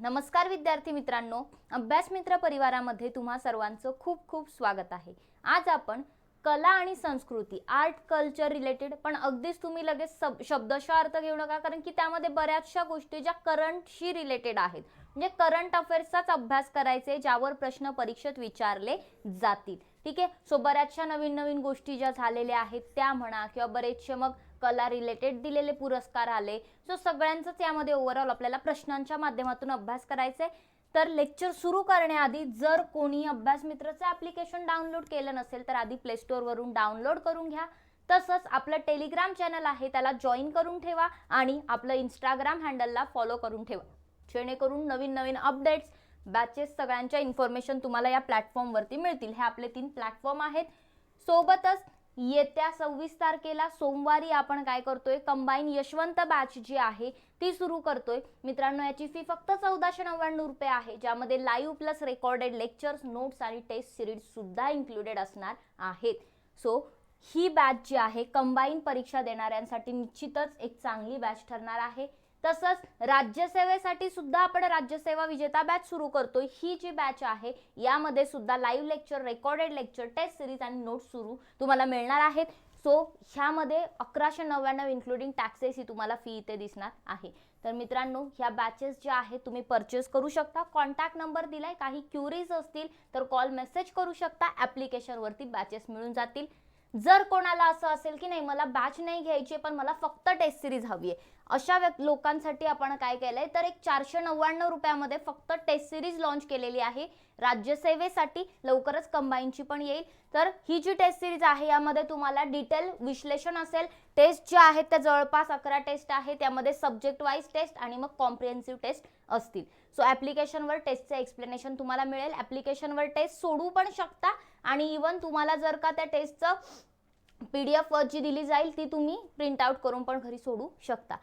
नमस्कार विद्यार्थी मित्रांनो, अभ्यास मित्र परिवारामध्ये तुम्हा सर्वांचं खूप खूप स्वागत आहे। आज आपण कला आणि संस्कृती आर्ट कल्चर रिलेटेड, पण अगदीच तुम्ही लगेच शब्दशः अर्थ घेऊ नका, कारण की त्यामध्ये बऱ्याचशा गोष्टी ज्या करंटशी रिलेटेड आहेत, म्हणजे करंट अफेअर्सचाच अभ्यास करायचे ज्यावर प्रश्न परीक्षेत विचारले जातील। ठीक आहे, सो बऱ्याचशा नवीन नवीन गोष्टी ज्या झालेल्या आहेत त्या म्हणा, किंवा बरेचसे मग कला रिलेटेड दिलेले पुरस्कार आले, सो सगळ्यांचंच यामध्ये ओव्हरऑल आपल्याला प्रश्नांच्या माध्यमातून अभ्यास करायचा आहे। तर लेक्चर सुरू करण्याआधी जर कोणी अभ्यास मित्रचं ॲप्लिकेशन डाउनलोड केलं नसेल तर आधी प्ले स्टोअर वरून डाउनलोड करून घ्या। तसंच आपलं टेलिग्राम चॅनल आहे त्याला जॉईन करून ठेवा आणि आपलं इंस्टाग्राम हँडलला फॉलो करून ठेवा, जेणेकरून नवीन नवीन अपडेट्स, बॅचेस सगळ्यांच्या इन्फॉर्मेशन तुम्हाला या प्लॅटफॉर्मवरती मिळतील। हे आपले 3 प्लॅटफॉर्म आहेत। सोबतच येत्या 26 तारखेला सोमवारी आपण काय करतोय, कंबाईन यशवंत बॅच जी आहे ती सुरू करतोय। मित्रांनो, याची फी फक्त 1499 रुपये आहे, ज्यामध्ये live plus recorded lectures, notes आणि टेस्ट सिरीज सुद्धा इन्क्लुडेड असणार आहेत। सो ही बॅच जी आहे कंबाईन परीक्षा देणाऱ्यांसाठी निश्चितच एक चांगली बॅच ठरणार आहे। तसंच राज्यसेवेसाठी सुद्धा आपण राज्यसेवा विजेता बॅच सुरू करतोय। ही जी बॅच आहे यामध्ये सुद्धा live lecture, recorded lecture, test series आणि नोट्स सुरू तुम्हाला मिळणार आहेत। सो ह्यामध्ये 1199 इन्क्लुडिंग टॅक्सेस ही तुम्हाला फी इथे दिसणार आहे। तर मित्रांनो, ह्या बॅचेस ज्या आहेत तुम्ही परचेस करू शकता। कॉन्टॅक्ट नंबर दिलाय, काही क्युरीज असतील तर कॉल मेसेज करू शकता। ॲप्लिकेशनवरती बॅचेस मिळून जातील। जर कोणाला असं असेल की नाही मला बॅच नाही घ्यायची पण मला फक्त टेस्ट सिरीज हवी आहे, अशा लोकांसाठी आपण काय केलंय तर एक 499 रुपयामध्ये फक्त टेस्ट सिरीज लॉन्च केलेली आहे राज्यसेवेसाठी। लवकरच कंबाईनची पण येईल। तर ही जी टेस्ट सिरीज आहे यामध्ये तुम्हाला डिटेल विश्लेषण असेल। टेस्ट जे आहेत त्या जवळपास 11 टेस्ट आहे, त्यामध्ये सब्जेक्ट वाईज टेस्ट आणि मग कॉम्प्रिहेन्सिव्ह टेस्ट असतील। सो ॲप्लिकेशनवर टेस्टचे एक्सप्लेनेशन तुम्हाला मिळेल। ॲप्लिकेशनवर टेस्ट सोडू पण शकता आणि इवन तुम्हाला जर का त्या टेस्टचं PDF जी दिली जाईल ती तुम्ही प्रिंट आउट करून पण घरी सोडू शकता।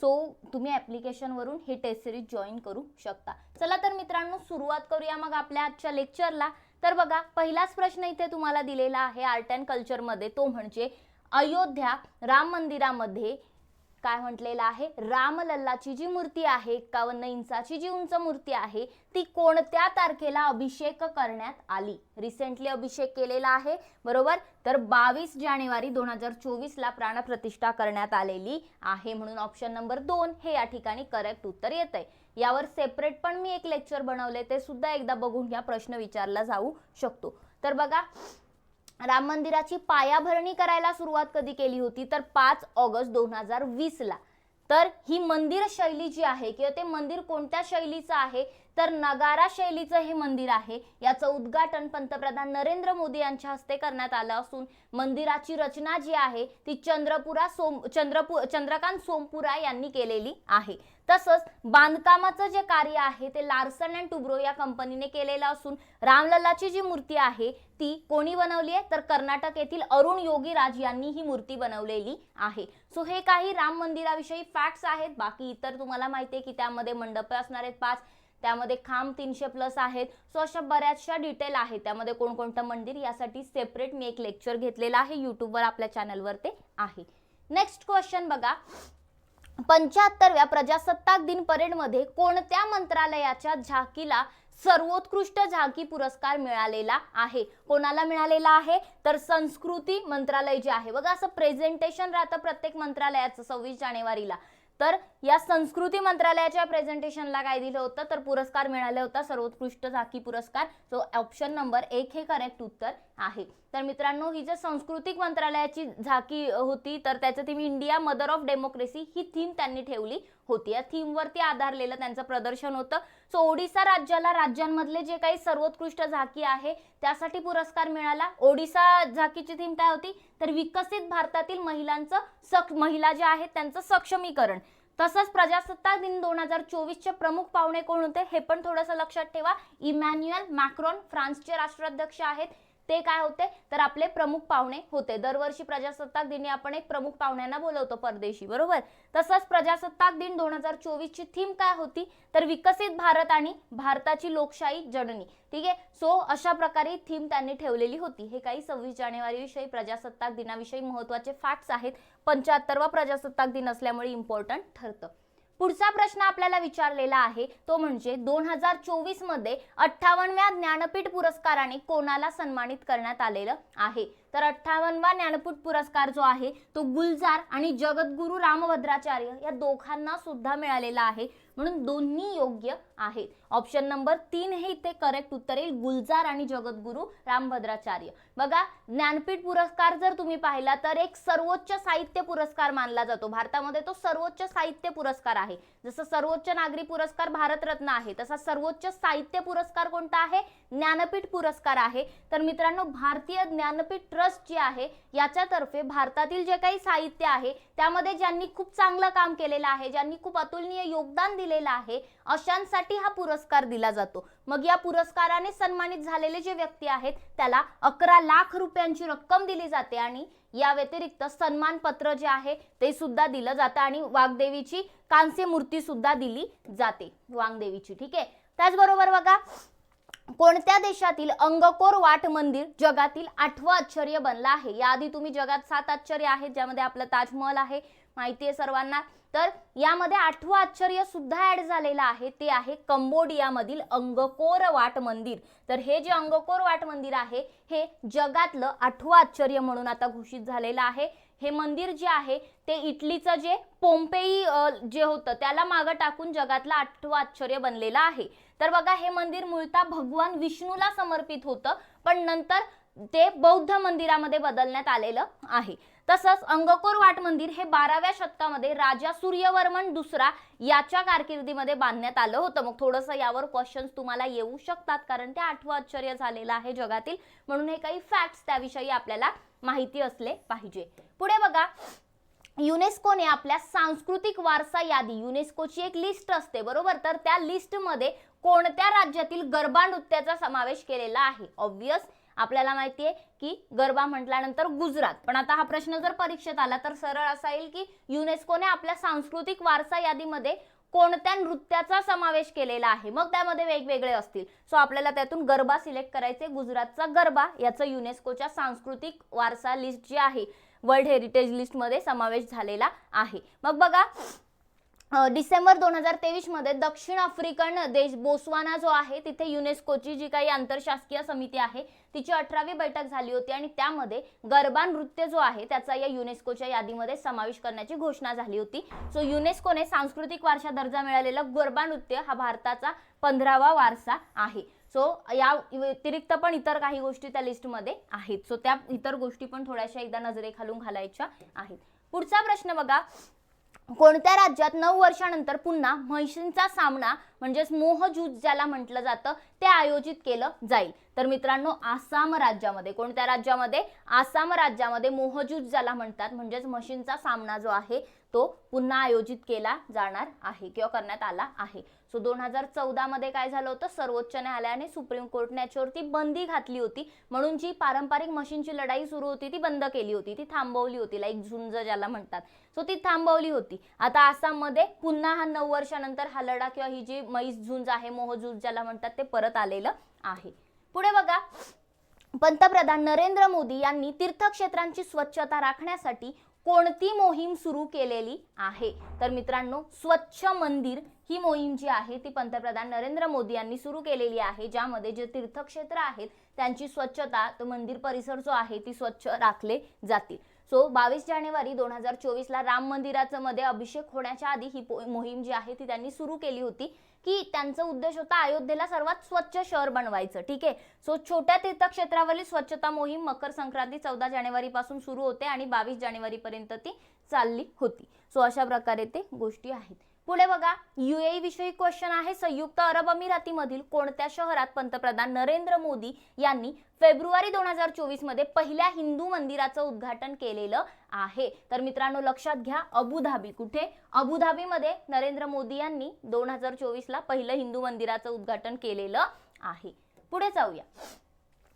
सो तुम्ही ॲप्लिकेशनवरून ही टेस्ट सिरीज जॉईन करू शकता। चला तर मित्रांनो, सुरुवात करूया मग आपल्या आजच्या लेक्चरला। तर बघा, पहिलाच प्रश्न इथे तुम्हाला दिलेला आहे आर्ट अँड कल्चरमध्ये, तो म्हणजे अयोध्या राम मंदिरामध्ये काय म्हटलेलं आहे, रामलल्लाची जी मूर्ती आहे, 51 इंचाची जी उंच मूर्ती आहे, ती कोणत्या तारखेला अभिषेक करण्यात आली? रिसेंटली अभिषेक केलेला आहे, बरोबर। तर 22 जानेवारी 2024 ला प्राणप्रतिष्ठा करण्यात आलेली आहे, म्हणून ऑप्शन नंबर 2 हे या ठिकाणी करेक्ट उत्तर येत आहे। यावर सेपरेट पण मी एक लेक्चर बनवले, ते सुद्धा एकदा बघून घ्या, प्रश्न विचारला जाऊ शकतो। तर बघा, राम मंदिराची पायाभरणी करायला सुरुवात कधी केली होती तर 5 ऑगस्ट 2020 ला। तर ही मंदिर शैली जी आहे किंवा ते मंदिर कोणत्या शैलीचं आहे तर नगारा शैलीचं हे मंदिर आहे। याचं उद्घाटन पंतप्रधान नरेंद्र मोदी यांच्या हस्ते करण्यात आलं असून मंदिराची रचना जी आहे ती चंद्रकांत सोमपुरा यांनी केलेली आहे। तसंच बांधकामाचं जे कार्य आहे ते लार्सन अँड टुब्रो या कंपनीने केलेलं असून रामलल्लाची जी मूर्ती आहे ती कोणी बनवली आहे तर कर्नाटक येथील अरुण योगीराज यांनी ही मूर्ती बनवलेली आहे। सो हे काही राम मंदिराविषयी फॅक्ट्स आहेत। बाकी इतर तुम्हाला माहिती आहे की त्यामध्ये मंडप असणार आहेत 5, त्यामध्ये खांब 300+ आहेत। सो अशा बऱ्याचशा डिटेल आहेत त्यामध्ये, कोणकोणतं मंदिर यासाठी सेपरेट मी एक लेक्चर घेतलेला आहे, यूट्यूबवर आपल्या चॅनलवर ते आहे। नेक्स्ट क्वेश्चन बघा, 75व्या प्रजासत्ताक दिन परेडमध्ये कोणत्या मंत्रालयाच्या झाकीला सर्वोत्कृष्ट झाकी पुरस्कार मिळालेला आहे? कोणाला मिळालेला आहे तर संस्कृती मंत्रालय जे आहे बघा, असं प्रेझेंटेशन राहतं प्रत्येक मंत्रालयाचं 26 जानेवारीला। तर या संस्कृती मंत्रालयाच्या प्रेझेंटेशनला काय दिलं होतं तर पुरस्कार मिळाला होता सर्वोत्कृष्ट झाकी पुरस्कार। सो ऑप्शन नंबर 1 हे करेक्ट उत्तर आहे। तर मित्रांनो, ही जे सांस्कृतिक मंत्रालयाची झाकी होती तर त्याचं theme India mother of democracy he theme त्यांनी ठेवली होती। या थीमवरती आधारलेलं त्यांचं प्रदर्शन होतं। सो ओडिसा राज्याला राज्यांमधले जे काही सर्वोत्कृष्ट झाकी आहे त्यासाठी पुरस्कार मिळाला। ओडिसा झाकीची थीम काय होती तर विकसित भारतातील महिला ज्या आहेत त्यांचं सक्षमीकरण। तसंच प्रजासत्ताक दिन 2024 चे प्रमुख पाहुणे कोण होते हे पण थोडंसं लक्षात ठेवा। इमॅन्युएल मॅक्रॉन फ्रान्सचे राष्ट्राध्यक्ष आहेत, ते काय होते तर आपले प्रमुख पाहुणे होते। दरवर्षी प्रजासत्ताक दिनी आपण एक प्रमुख पाहुण्यांना बोलवतो परदेशी, बरोबर। तसंच प्रजासत्ताक दिन 2024 ची थीम काय होती तर विकसित भारत आणि भारताची लोकशाही जननी। ठीक आहे, सो अशा प्रकारे थीम त्यांनी ठेवलेली होती। हे काही 26 जानेवारी विषयी प्रजासत्ताक दिनाविषयी महत्त्वाचे फॅक्ट्स आहेत। 75वा प्रजासत्ताक दिन असल्यामुळे इम्पॉर्टंट ठरतं। पुढचा प्रश्न आपल्याला विचारलेला आहे तो म्हणजे 2024 मध्ये 58व्या ज्ञानपीठ पुरस्काराने कोणाला सन्मानित करण्यात आलेलं आहे. तर 58वा ज्ञानपीठ पुरस्कार जो आहे तो गुलजार आणि जगद्गुरू रामभद्राचार्य या दोघांना सुद्धा मिळालेला आहे, म्हणून दोन्ही योग्य आहेत. ऑप्शन नंबर 3 हे इथे करेक्ट उत्तर येईल, गुलजार आणि जगद्गुरू रामभद्राचार्य. बघा, ज्ञानपीठ पुरस्कार जर तुम्ही पाहिला तर एक सर्वोच्च साहित्य पुरस्कार मानला जातो. भारतामध्ये तो सर्वोच्च साहित्य पुरस्कार आहे. जसं सर्वोच्च नागरी पुरस्कार भारतरत्न आहे, तसा सर्वोच्च साहित्य पुरस्कार कोणता आहे? ज्ञानपीठ पुरस्कार आहे. तर मित्रांनो, भारतीय ज्ञानपीठ ट्रस्ट जे आहे याच्यातर्फे भारतातील जे काही साहित्य आहे त्यामध्ये ज्यांनी खूप चांगलं काम केलेलं आहे, ज्यांनी खूप अतुलनीय योगदान दिलेलं आहे, अशांसाठी हा पुरस्कार दिला जातो. मग या पुरस्काराने सन्मानित झालेले जे व्यक्ती आहेत त्याला 11 लाख रुपयांची रक्कम दिली जाते आणि या व्यतिरिक्त सन्मान पत्र जे आहे ते सुद्धा दिलं जातं आणि वाग्देवीची कांस्य मूर्ती सुद्धा दिली जाते, वाग्देवीची. ठीक आहे. त्याचबरोबर बघा, कोणत्या देशातील अंगकोर वाट मंदिर जगातील 8वं आश्चर्य बनलं आहे? याआधी तुम्ही जगात 7 आश्चर्य आहेत ज्यामध्ये आपलं ताजमहल आहे, माहिती आहे सर्वांना. तर यामध्ये 8वं आश्चर्य सुद्धा ऍड झालेलं आहे, ते आहे कंबोडियामधील अंगकोर वाट मंदिर. तर हे जे अंगकोर वाट मंदिर आहे हे जगातलं 8वं आश्चर्य म्हणून आता घोषित झालेलं आहे. हे मंदिर जे आहे ते इटलीचं जे पोम्पेई जे होतं त्याला मागं टाकून जगातलं 8वं आश्चर्य बनलेलं आहे. तर बघा, हे मंदिर मूळतः भगवान विष्णूला समर्पित होतं, पण नंतर ते बौद्ध मंदिरामध्ये बदलण्यात आलेलं आहे. तसंच अंगकोर वाट मंदिर हे 12व्या शतकामध्ये राजा सूर्यवर्मन दुसरा याच्या कारकिर्दीमध्ये बांधण्यात आलं होतं. मग थोडंसं यावर क्वेश्चन्स तुम्हाला येऊ शकतात कारण ते 8वं आश्चर्य झालेलं आहे जगातील, म्हणून हे काही फॅक्ट्स त्याविषयी आपल्याला माहिती असले पाहिजे. पुढे बघा, युनेस्कोने आपल्या सांस्कृतिक वारसा यादी, युनेस्कोची एक लिस्ट असते बरोबर, तर त्या लिस्टमध्ये कोणत्या राज्यातील गरबा नृत्याचा समावेश केलेला आहे? ऑब्वियस आपल्याला माहिती आहे की गरबा म्हटल्यानंतर गुजरात, पण आता हा प्रश्न जर परीक्षेत आला तर सरळ असा येईल की युनेस्कोने आपल्या सांस्कृतिक वारसा यादीमध्ये कोणत्या नृत्याचा समावेश केलेला आहे. मग त्यामध्ये वेगवेगळे असतील, सो आपल्याला त्यातून गरबा सिलेक्ट करायचे. गुजरातचा गरबा याचा युनेस्कोच्या सांस्कृतिक वारसा लिस्ट जी आहे वर्ल्ड हेरिटेज लिस्ट मध्ये समावेश झालेला आहे. मग बघा, डिसेंबर 2023 मध्ये दक्षिण आफ्रिकन देश बोत्सवाना जो आहे तिथे युनेस्कोची जी काही आंतरशासकीय समिती आहे तिची 18वी बैठक झाली होती आणि त्यामध्ये गरबा नृत्य जो आहे त्याचा या युनेस्कोच्या यादीमध्ये समावेश करण्याची घोषणा झाली होती. सो युनेस्कोने सांस्कृतिक वारसा दर्जा मिळालेला गरबा नृत्य हा भारताचा 15वा वारसा आहे. सो या व्यतिरिक्त पण इतर काही गोष्टी त्या लिस्टमध्ये आहेत, सो त्या इतर गोष्टी पण थोड्याशा एकदा नजरेखालून घालायच्या आहेत. पुढचा प्रश्न बघा, कोणत्या राज्यात 9 वर्षानंतर पुन्हा म्हैशींचा सामना म्हणजेच मोहजूज ज्याला म्हटलं जातं ते आयोजित केलं जाईल? तर मित्रांनो, आसाम राज्यामध्ये. कोणत्या राज्यामध्ये? आसाम राज्यामध्ये मोहजूज ज्याला म्हणतात म्हणजेच म्हशींचा सामना जो आहे तो पुन्हा आयोजित केला जाणार आहे किंवा करण्यात आला आहे. सो 2014 मध्ये काय झालं होतं, सर्वोच्च न्यायालयाने सुप्रीम कोर्टने याच्यावरती बंदी घातली होती, म्हणून जी पारंपरिक म्हशींची लढाई सुरू होती ती बंद केली होती, ती थांबवली होती, लाईक झुंज ज्याला म्हणतात, सो ती थांबवली होती. आता आसाममध्ये पुन्हा हा 9 वर्षानंतर हा लढा किंवा ही जी म्हैस झुंज आहे, मोहजूज ज्याला म्हणतात, ते परत आलेलं आहे. पुढे बघा, पंतप्रधान नरेंद्र मोदी यांनी तीर्थक्षेत्रांची स्वच्छता राखण्यासाठी कोणती मोहीम सुरू केलेली आहे? तर मित्रांनो, स्वच्छ मंदिर ही मोहीम जी आहे ती पंतप्रधान नरेंद्र मोदी यांनी सुरू केलेली आहे, ज्यामध्ये जे तीर्थक्षेत्र आहेत त्यांची स्वच्छता, तो मंदिर परिसर जो आहे ती स्वच्छ राखले जातील. सो 22 जानेवारी 2024 ला राम मंदिराचं मध्ये अभिषेक होण्याच्या आधी ही मोहीम जी आहे ती त्यांनी सुरू केली होती की त्यांचा उद्देश होता अयोध्येला सर्वात स्वच्छ शहर बनवायचं. ठीक आहे. सो छोट्या तीर्थक्षेत्रावरील स्वच्छता मोहीम मकर संक्रांती 14 जानेवारी पासून सुरू होते आणि 22 जानेवारी पर्यंत ती चालली होती. सो अशा प्रकारे ते गोष्टी आहेत. पुढे बघा, UAE विषयी क्वेश्चन आहे. संयुक्त अरब अमिरातीमधील कोणत्या शहरात पंतप्रधान नरेंद्र मोदी यांनी फेब्रुवारी 2024 मध्ये पहिल्या हिंदू मंदिराचं उद्घाटन केलेलं आहे? तर मित्रांनो लक्षात घ्या, अबुधाबी. कुठे? अबुधाबीमध्ये नरेंद्र मोदी यांनी 2024 ला पहिलं हिंदू मंदिराचं उद्घाटन केलेलं आहे. पुढे जाऊया,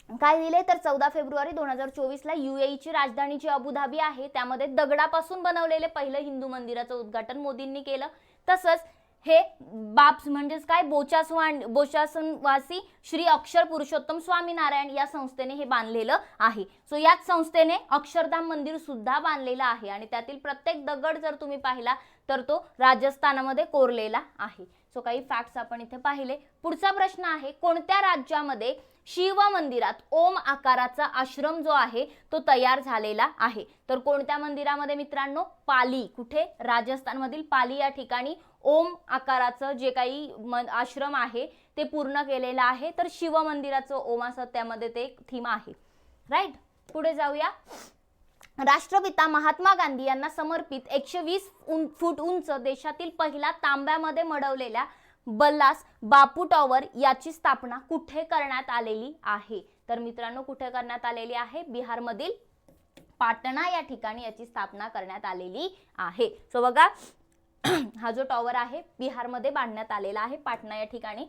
काय दिले तर 14 फेब्रुवारी 2024 ला UAE ची राजधानी जी अबुधाबी आहे त्यामध्ये दगडापासून बनवलेले पहिलं हिंदू मंदिराचं उद्घाटन मोदींनी केलं. तसंच हे बाप्स म्हणजेच काय बोचासनवासी श्री अक्षर पुरुषोत्तम स्वामीनारायण या संस्थेने हे बांधलेलं आहे. सो याच संस्थेने अक्षरधाम मंदिर सुद्धा बांधलेलं आहे आणि त्यातील प्रत्येक दगड जर तुम्ही पाहिला तर तो राजस्थानामध्ये कोरलेला आहे. सो काही फॅक्ट्स आपण इथे पाहिले. पुढचा प्रश्न आहे, कोणत्या राज्यामध्ये शिव मंदिरात ओम आकाराचा आश्रम जो आहे तो तयार झालेला आहे? तर कोणत्या मंदिरामध्ये मित्रांनो? पाली. कुठे? राजस्थान मधील पाली या ठिकाणी ओम आकाराचं जे काही आश्रम आहे ते पूर्ण केलेलं आहे. तर शिव मंदिराचं ओम असं त्यामध्ये ते थीम आहे. राईट. पुढे जाऊया. राष्ट्रपिता महात्मा गांधी यांना समर्पित 120 फूट उंच देशातील पहिला तांब्यामध्ये मढवलेल्या बल्लास बापू टॉवर याची स्थापना कुठे करण्यात आलेली आहे? तर मित्रांनो कुठे करण्यात आलेली आहे? बिहारमधील पाटणा या ठिकाणी याची स्थापना करण्यात आलेली आहे. सो बघा हा जो टॉवर आहे बिहारमध्ये बांधण्यात आलेला आहे, पाटणा या ठिकाणी.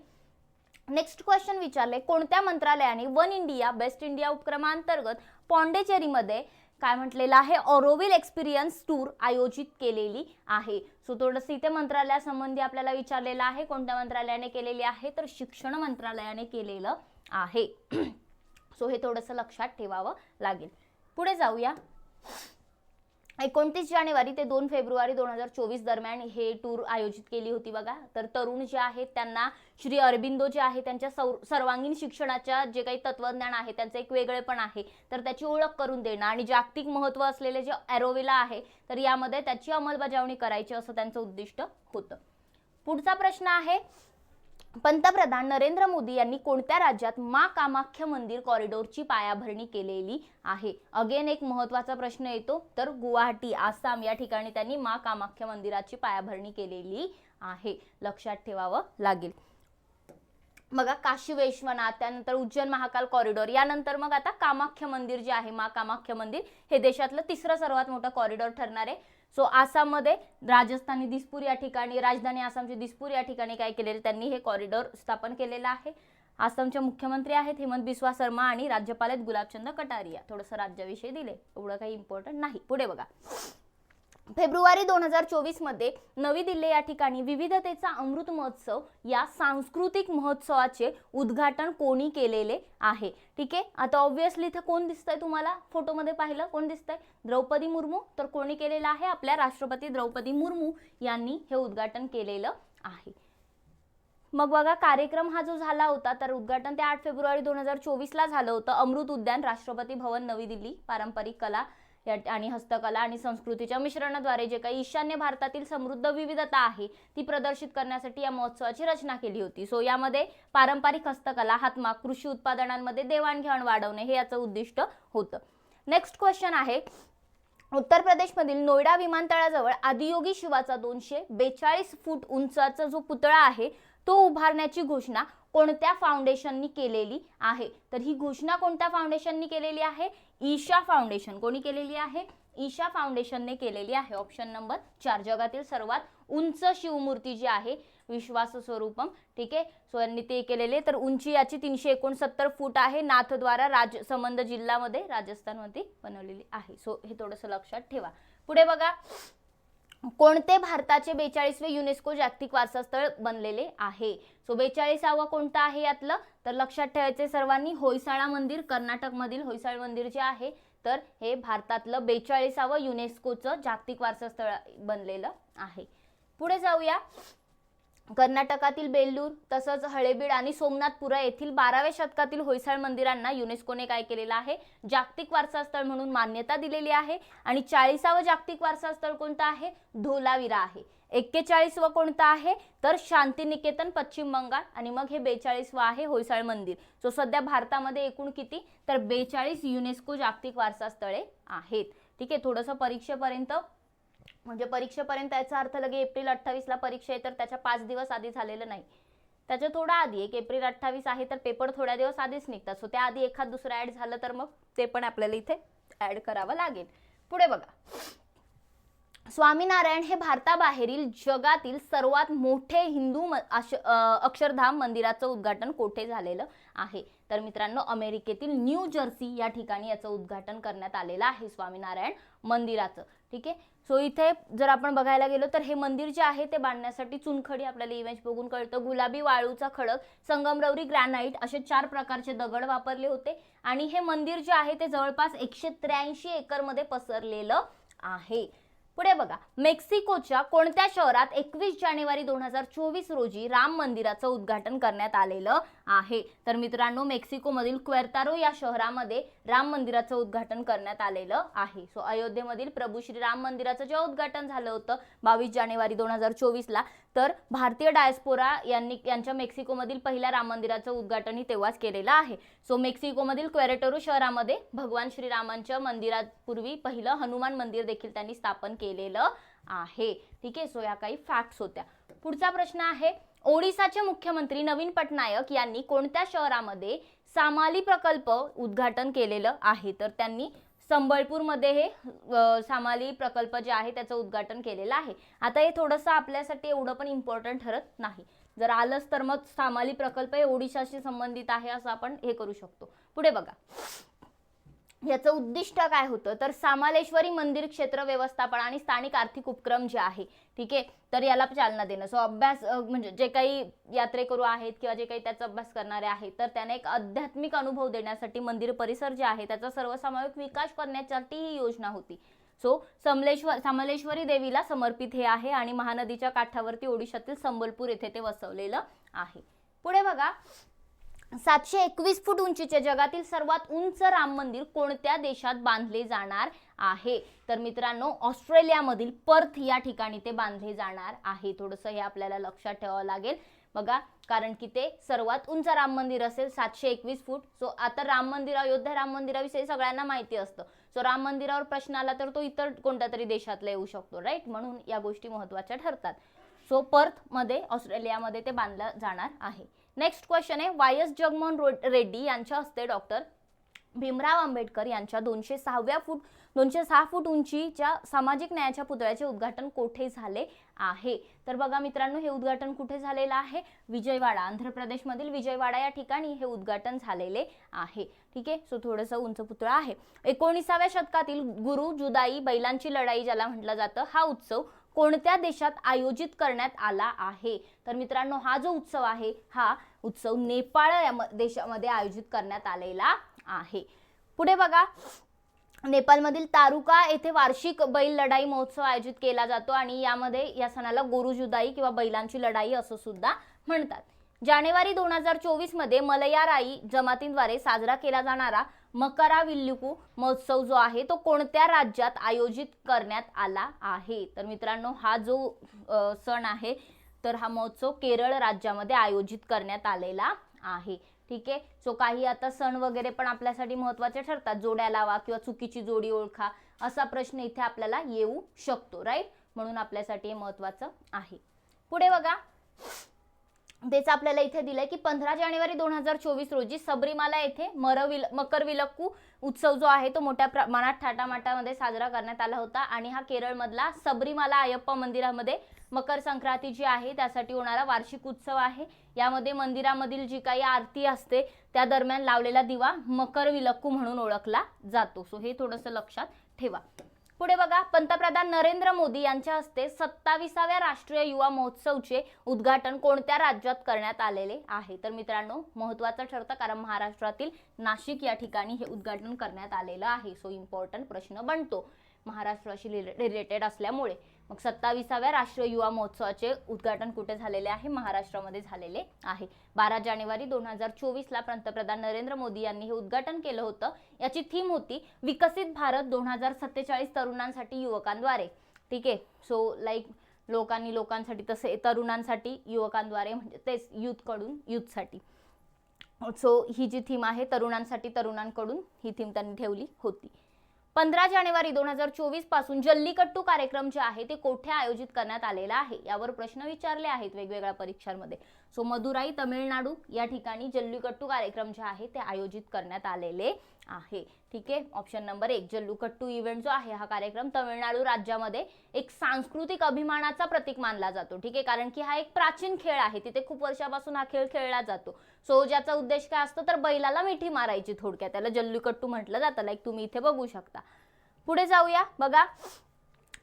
नेक्स्ट क्वेश्चन विचारले, कोणत्या मंत्रालयाने वन इंडिया बेस्ट इंडिया उपक्रमांतर्गत पॉंडिचेरीमध्ये काय म्हटलेलं आहे? ऑरोविल एक्सपिरियन्स टूर आयोजित केलेली आहे. सो थोडंसं इथे मंत्रालयासंबंधी आपल्याला विचारलेलं आहे. कोणत्या मंत्रालयाने केलेली आहे? तर शिक्षण मंत्रालयाने केलेलं आहे. सो हे थोडंसं लक्षात ठेवावं लागेल. पुढे जाऊया. 29 जानेवारी ते 2 फेब्रुवारी 2024 दरम्यान हे टूर आयोजित केली होती बघा. तर तरुण जे आहेत त्यांना श्री अरबिंदो जे आहे त्यांच्या सर्वांगीण शिक्षणाच्या जे काही तत्वज्ञान आहे त्यांचं एक वेगळेपण आहे तर त्याची ओळख करून देणं आणि जागतिक महत्त्व असलेले जे एरोविला आहे तर यामध्ये त्याची अंमलबजावणी करायची असं त्यांचं उद्दिष्ट होतं. पुढचा प्रश्न आहे, पंतप्रधान नरेंद्र मोदी यांनी कोणत्या राज्यात मा कामाख्या मंदिर कॉरिडोरची पायाभरणी केलेली आहे? अगेन एक महत्त्वाचा प्रश्न येतो. तर गुवाहाटी आसाम या ठिकाणी त्यांनी मा कामाख्या मंदिराची पायाभरणी केलेली आहे. लक्षात ठेवावं लागेल. बघा काशी विश्वनाथ, त्यानंतर उज्जैन महाकाल कॉरिडॉर, यानंतर मग आता कामाख्या मंदिर जे आहे मा कामाख्या मंदिर हे देशातलं तिसरं सर्वात मोठं कॉरिडॉर ठरणार आहे. सो आसाममध्ये राजस्थानी दिसपूर या ठिकाणी, राजधानी आसामची दिसपूर या ठिकाणी काय केलेलं त्यांनी हे कॉरिडॉर स्थापन केलेलं आहे. आसामचे मुख्यमंत्री आहेत हेमंत बिस्वा शर्मा आणि राज्यपाल आहेत गुलाबचंद कटारिया. थोडंसं राज्याविषयी दिले, एवढं काही इम्पॉर्टंट नाही. पुढे बघा. फेब्रुवारी 2024 मध्ये नवी दिल्ली या ठिकाणी विविधतेचा अमृत महोत्सव या सांस्कृतिक महोत्सवाचे उद्घाटन कोणी केलेले आहे? ठीक आहे. आता ऑब्विसली इथे कोण दिसतंय तुम्हाला फोटोमध्ये पाहिलं? कोण दिसतंय? द्रौपदी मुर्मू. तर कोणी केलेलं आहे? आपल्या राष्ट्रपती द्रौपदी मुर्मू यांनी हे उद्घाटन केलेलं आहे. मग बघा कार्यक्रम हा जो झाला होता तर उद्घाटन ते 8 फेब्रुवारी 2024 ला झालं होतं. अमृत उद्यान, राष्ट्रपती भवन, नवी दिल्ली. पारंपरिक कला आणि हस्तकला आणि संस्कृतीच्या मिश्रणाद्वारे जे काही ईशान्य भारतातील समृद्ध विविधता आहे ती प्रदर्शित करण्यासाठी या महोत्सवाची रचना केली होती. सो यामध्ये पारंपरिक हस्तकला, हातमाग, कृषी उत्पादनांमध्ये देवाणघेवाण वाढवणे हे याचं उद्दिष्ट होतं. नेक्स्ट क्वेश्चन आहे, उत्तर प्रदेशमधील नोएडा विमानतळाजवळ आदियोगी शिवाचा 242 फूट उंचाचा जो पुतळा आहे तो उभारण्याची घोषणा कोणत्या फाउंडेशननी केलेली आहे? तर ही घोषणा कोणत्या फाउंडेशननी केलेली आहे? ईशा फाउंडेशन. कोणी केलेली आहे? ईशा फाउंडेशनने केलेली आहे. Option number 4. जगातील सर्वात उंच शिवमूर्ती जी आहे विश्वास स्वरूपम. ठीक आहे. सो यांनी ते केलेले. तर उंची याची 369 फूट आहे. नाथद्वारा राजसमंद जिल्ह्यामध्ये राजस्थानमध्ये बनवलेली आहे. सो हे थोडंसं लक्षात ठेवा. पुढे बघा, कोणते भारताचे 42वे युनेस्को जागतिक वारसा स्थळ बनलेले आहे? सो 42वा कोणता आहे यातलं? तर लक्षात ठेवायचे सर्वांनी, होयसाळा मंदिर, कर्नाटक मधील होयसाळ मंदिर जे आहे तर हे भारतातलं 42वा युनेस्कोचं जागतिक वारसा स्थळ बनलेलं आहे. पुढे जाऊया. कर्नाटकातील बेल्लूर तसंच हळेबीड आणि सोमनाथपुरा येथील 12व्या शतकातील होयसाळ मंदिरांना युनेस्कोने काय केलेलं आहे? जागतिक वारसा स्थळ म्हणून मान्यता दिलेली आहे. आणि 40वा जागतिक वारसा स्थळ कोणतं आहे? धोलावीरा आहे. 41वा कोणतं आहे? तर शांतिनिकेतन, पश्चिम बंगाल. आणि मग हे 42वा आहे होयसाळ मंदिर. सो सध्या भारतामध्ये एकूण किती? तर 42 युनेस्को जागतिक वारसा स्थळे आहेत. ठीक आहे. थोडंसं परीक्षेपर्यंत म्हणजे परीक्षेपर्यंत याचा अर्थ लगे एप्रिल 28 ला परीक्षा आहे तर त्याच्या 5 दिवस आधी झालेलं नाही, त्याच्या थोडा आधी. एक एप्रिल 28 आहे तर पेपर थोड्या दिवस आधीच निघतात. सो त्या आधी एखाद दुसरं ऍड झालं तर मग ते पण आपल्याला इथे ऍड करावं लागेल. पुढे बघा, स्वामीनारायण हे भारताबाहेरील जगातील सर्वात मोठे हिंदू अक्षरधाम मंदिराचं उद्घाटन कोठे झालेलं आहे? तर मित्रांनो, अमेरिकेतील न्यू जर्सी या ठिकाणी याचं उद्घाटन करण्यात आलेलं आहे स्वामीनारायण मंदिराचं. ठीक आहे. सो इथे जर आपण बघायला गेलो तर हे मंदिर जे आहे ते बांधण्यासाठी चुनखडी, आपल्याला इमेज बघून कळतं, गुलाबी वाळूचा खडक, संगमरवरी ग्रॅनाइट असे 4 प्रकारचे दगड वापरले होते. आणि हे मंदिर जे आहे ते जवळपास 183 एकरमध्ये पसरलेलं आहे. पुढे बघा, मेक्सिकोच्या कोणत्या शहरात 21 जानेवारी 2024 रोजी राम मंदिराचं उद्घाटन करण्यात आलेलं आहे? तर मित्रांनो, मेक्सिकोमधील क्वेर्तारो या शहरामध्ये राम मंदिराचं उद्घाटन करण्यात आलेलं आहे. सो अयोध्येमधील प्रभू श्री राम मंदिराचं जे उद्घाटन झालं होतं 22 जानेवारी 2024 ला, तर भारतीय डायस्पोरा यांच्या मेक्सिकोमधील पहिल्या राम मंदिराचं उद्घाटनही तेव्हाच केलेलं आहे. सो मेक्सिकोमधील क्वेरेटरो शहरामध्ये भगवान श्रीरामांच्या मंदिरापूर्वी पहिलं हनुमान मंदिर देखील त्यांनी स्थापन केलेलं आहे. ठीक आहे. सो या काही फॅक्ट्स होत्या. पुढचा प्रश्न आहे, ओडिसाचे मुख्यमंत्री नवीन पटनायक यांनी कोणत्या शहरामध्ये सामाली प्रकल्प उद्घाटन केलेलं आहे? तर त्यांनी संबळपूरमध्ये हे सामाली प्रकल्प जे आहे त्याचं उद्घाटन केलेलं आहे. आता हे थोडंसं आपल्यासाठी एवढं पण इम्पॉर्टंट ठरत नाही. जर आलंच तर मग सामाली प्रकल्प हे ओडिशाशी संबंधित आहे असं आपण हे करू शकतो. पुढे बघा, याचं उद्दिष्ट काय होतं? तर सामालेश्वरी मंदिर क्षेत्र व्यवस्थापन आणि स्थानिक आर्थिक उपक्रम जे आहे, ठीक आहे, तर याला चालना देणं. सो अभ्यास म्हणजे जे काही यात्रेकरू आहेत किंवा जे काही त्याचा अभ्यास करणारे आहेत तर त्यांना एक आध्यात्मिक अनुभव देण्यासाठी मंदिर परिसर जे आहे त्याचा सर्वसामायिक विकास करण्यासाठी ही योजना होती. सो सामलेश्वरी देवीला समर्पित हे आहे आणि महानदीच्या काठावरती ओडिशातील संबलपूर येथे ते वसवलेलं आहे. पुढे बघा, 721 फूट उंचीचे जगातील सर्वात उंच राम मंदिर कोणत्या देशात बांधले जाणार आहे? तर मित्रांनो, ऑस्ट्रेलियामधील पर्थ या ठिकाणी ते बांधले जाणार आहे. थोडंसं हे आपल्याला लक्षात ठेवावं लागेल बघा, कारण की ते सर्वात उंच राम मंदिर असेल 721 फूट. सो आता राम मंदिर, अयोध्या राम मंदिराविषयी सगळ्यांना माहिती असतं. सो राम मंदिरावर प्रश्न आला तर तो इतर कोणत्या तरी देशातला येऊ शकतो, राईट? म्हणून या गोष्टी महत्त्वाच्या ठरतात. सो पर्थ मध्ये ऑस्ट्रेलियामध्ये ते बांधलं जाणार आहे. नेक्स्ट क्वेश्चन आहे, वाय एस जगनमोहन रेड्डी यांच्या हस्ते डॉक्टर भीमराव आंबेडकर यांच्या 206 फूट उंचीच्या सामाजिक न्यायाच्या पुतळ्याचे उद्घाटन कोठे झाले आहे? तर बघा मित्रांनो, हे उद्घाटन कुठे झालेलं आहे? विजयवाडा, आंध्र प्रदेशमधील विजयवाडा या ठिकाणी हे उद्घाटन झालेले आहे. ठीक आहे. सो थोडंसं उंच पुतळा आहे. 19व्या शतकातील गुरु जुदाई बैलांची लढाई ज्याला म्हटलं जातं, हा उत्सव कोणत्या देशात आयोजित करण्यात आला आहे? तर मित्रांनो, हा जो उत्सव आहे हा उत्सव नेपाळ या देशामध्ये आयोजित करण्यात आलेला आहे. पुढे बघा, नेपाळमधील तारुका येथे वार्षिक बैल लढाई महोत्सव आयोजित केला जातो आणि यामध्ये या सणाला गोरू जुदाई किंवा बैलांची लढाई असं सुद्धा म्हणतात. जानेवारी 2024 मध्ये मलयाराई जमातींद्वारे साजरा केला जाणारा मकराविल्लुकू महोत्सव जो आहे तो कोणत्या राज्यात आयोजित करण्यात आला आहे? तर मित्रांनो, हा जो सण आहे तर हा महोत्सव केरळ राज्यामध्ये आयोजित करण्यात आलेला आहे. ठीक आहे. सो काही आता सण वगैरे पण आपल्यासाठी महत्त्वाचे ठरतात. जोड्या लावा किंवा चुकीची जोडी ओळखा असा प्रश्न इथे आपल्याला येऊ शकतो, राईट? म्हणून आपल्यासाठी हे महत्त्वाचं आहे. पुढे बघा, तेच आपल्याला इथे दिलंय की 15 जानेवारी 2024 रोजी सबरीमाला येथे मकरविलक्कू उत्सव जो आहे तो मोठ्या प्रमाणात थाटामाटामध्ये साजरा करण्यात आला होता आणि हा केरळमधला सबरीमाला अय्यप्पा मंदिरामध्ये मकर संक्रांती जी आहे त्यासाठी होणारा वार्षिक उत्सव आहे. यामध्ये मंदिरामधील जी काही आरती असते त्या दरम्यान लावलेला दिवा मकरविलक्कू म्हणून ओळखला जातो. सो हे थोडंसं लक्षात ठेवा. पुढे बघा, पंतप्रधान नरेंद्र मोदी यांच्या हस्ते 27व्या राष्ट्रीय युवा महोत्सवचे उद्घाटन कोणत्या राज्यात करण्यात आलेले आहे? तर मित्रांनो, महत्त्वाचं ठरतं कारण महाराष्ट्रातील नाशिक या ठिकाणी हे उद्घाटन करण्यात आलेलं आहे. सो इम्पॉर्टंट प्रश्न बनतो महाराष्ट्राशी रिलेटेड असल्यामुळे. मग 27व्या राष्ट्रीय युवा महोत्सवाचे उद्घाटन कुठे झालेले आहे? महाराष्ट्रामध्ये झालेले आहे. 12 जानेवारी 2024 ला पंतप्रधान नरेंद्र मोदी यांनी हे उद्घाटन केलं होतं. याची थीम होती विकसित भारत 2047 तरुणांसाठी युवकांद्वारे. ठीक आहे. सो लाईक लोकांसाठी तसे तरुणांसाठी युवकांद्वारे म्हणजे तेच युथसाठी. सो ही जी थीम आहे तरुणांसाठी तरुणांकडून ही थीम त्यांनी ठेवली होती. 15 जानेवारी 2024 पासून जल्लीकट्टू कार्यक्रम जे आहे ते कोठे आयोजित करण्यात आलेला आहे? यावर प्रश्न विचारले आहेत वेगवेगळ्या परीक्षांमध्ये. सो मदुराई, तमिळनाडू या ठिकाणी जल्लीकट्टू कार्यक्रम जे आहे ते आयोजित करण्यात आलेले आहे. ठीक आहे, ऑप्शन नंबर 1 जल्लीकट्टू इव्हेंट जो आहे हा कार्यक्रम तामिळनाडू राज्यामध्ये एक सांस्कृतिक अभिमानाचा प्रतीक मानला जातो. ठीक आहे, कारण की हा एक प्राचीन खेळ आहे, तिथे खूप वर्षापासून हा खेळ खेळला जातो. सो ज्याचा उद्देश काय असतो तर बैलाला मिठी मारायची, थोडक्यात त्याला जल्लीकट्टू म्हटलं जातं. लाईक तुम्ही इथे बघू शकता. पुढे जाऊया. बघा,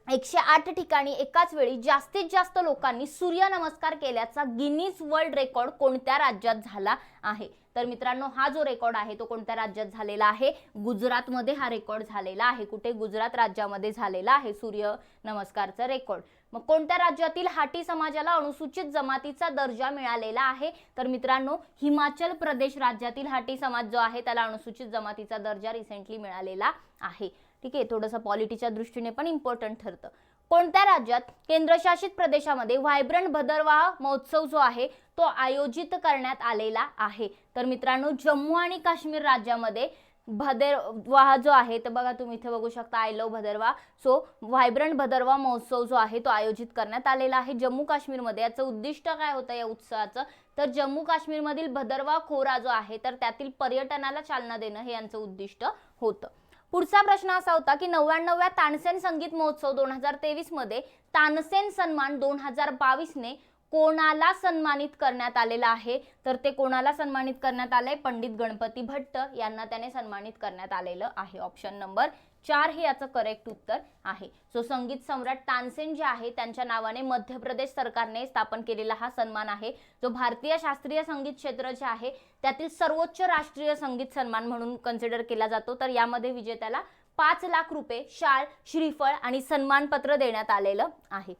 108 ठिकाणी एकाच वेळी जास्तीत जास्त लोकांनी सूर्यनमस्कार केल्याचा गिनीज वर्ल्ड रेकॉर्ड कोणत्या राज्यात झाला आहे? तर मित्रांनो, हा जो रेकॉर्ड आहे तो कोणत्या राज्यात झालेला आहे? गुजरातमध्ये हा रेकॉर्ड झालेला आहे. कुठे? गुजरात राज्यामध्ये झालेला आहे सूर्य नमस्कारचा रेकॉर्ड. मग कोणत्या राज्यातील हाटी समाजाला अनुसूचित जमातीचा दर्जा मिळालेला आहे? तर मित्रांनो, हिमाचल प्रदेश राज्यातील हाटी समाज जो आहे त्याला अनुसूचित जमातीचा दर्जा रिसेंटली मिळालेला आहे. ठीक आहे, थोडंसं पॉलिटीच्या दृष्टीने पण इम्पॉर्टंट ठरतं. कोणत्या राज्यात केंद्रशासित प्रदेशामध्ये व्हायब्रंट भदरवाह महोत्सव जो आहे तो आयोजित करण्यात आलेला आहे? तर मित्रांनो, जम्मू आणि काश्मीर राज्यामध्ये भदरवाह जो आहे, तर बघा तुम्ही इथे बघू शकता, I love Bhaderwah. So vibrant Bhaderwah महोत्सव जो आहे तो आयोजित करण्यात आलेला आहे जम्मू काश्मीरमध्ये. याचं उद्दिष्ट काय होतं या उत्सवाचं? तर जम्मू काश्मीरमधील भदरवाह खोरा जो आहे तर त्यातील पर्यटनाला चालना देणं हे यांचं उद्दिष्ट होतं. पुढचा प्रश्न असा होता की 99व्या तानसेन संगीत महोत्सव 2023 मध्ये तानसेन सन्मान 2022 ने कोणाला सन्मानित करण्यात आलेला आहे? तर ते कोणाला सन्मानित करण्यात आलंय? पंडित गणपती भट्ट यांना त्याने सन्मानित करण्यात आलेलं आहे. ऑप्शन नंबर 4 हे याचं करेक्ट उत्तर आहे. सो संगीत सम्राट तानसेन जे आहे त्यांच्या नावाने मध्य प्रदेश सरकारने स्थापन केलेला हा सन्मान आहे, जो भारतीय शास्त्रीय संगीत क्षेत्र जे आहे त्यातील सर्वोच्च राष्ट्रीय संगीत सन्मान म्हणून कन्सिडर केला जातो. तर यामध्ये विजेत्याला 5 लाख रुपये, शाल, श्रीफळ आणि सन्मानपत्र देण्यात आलेलं आहे.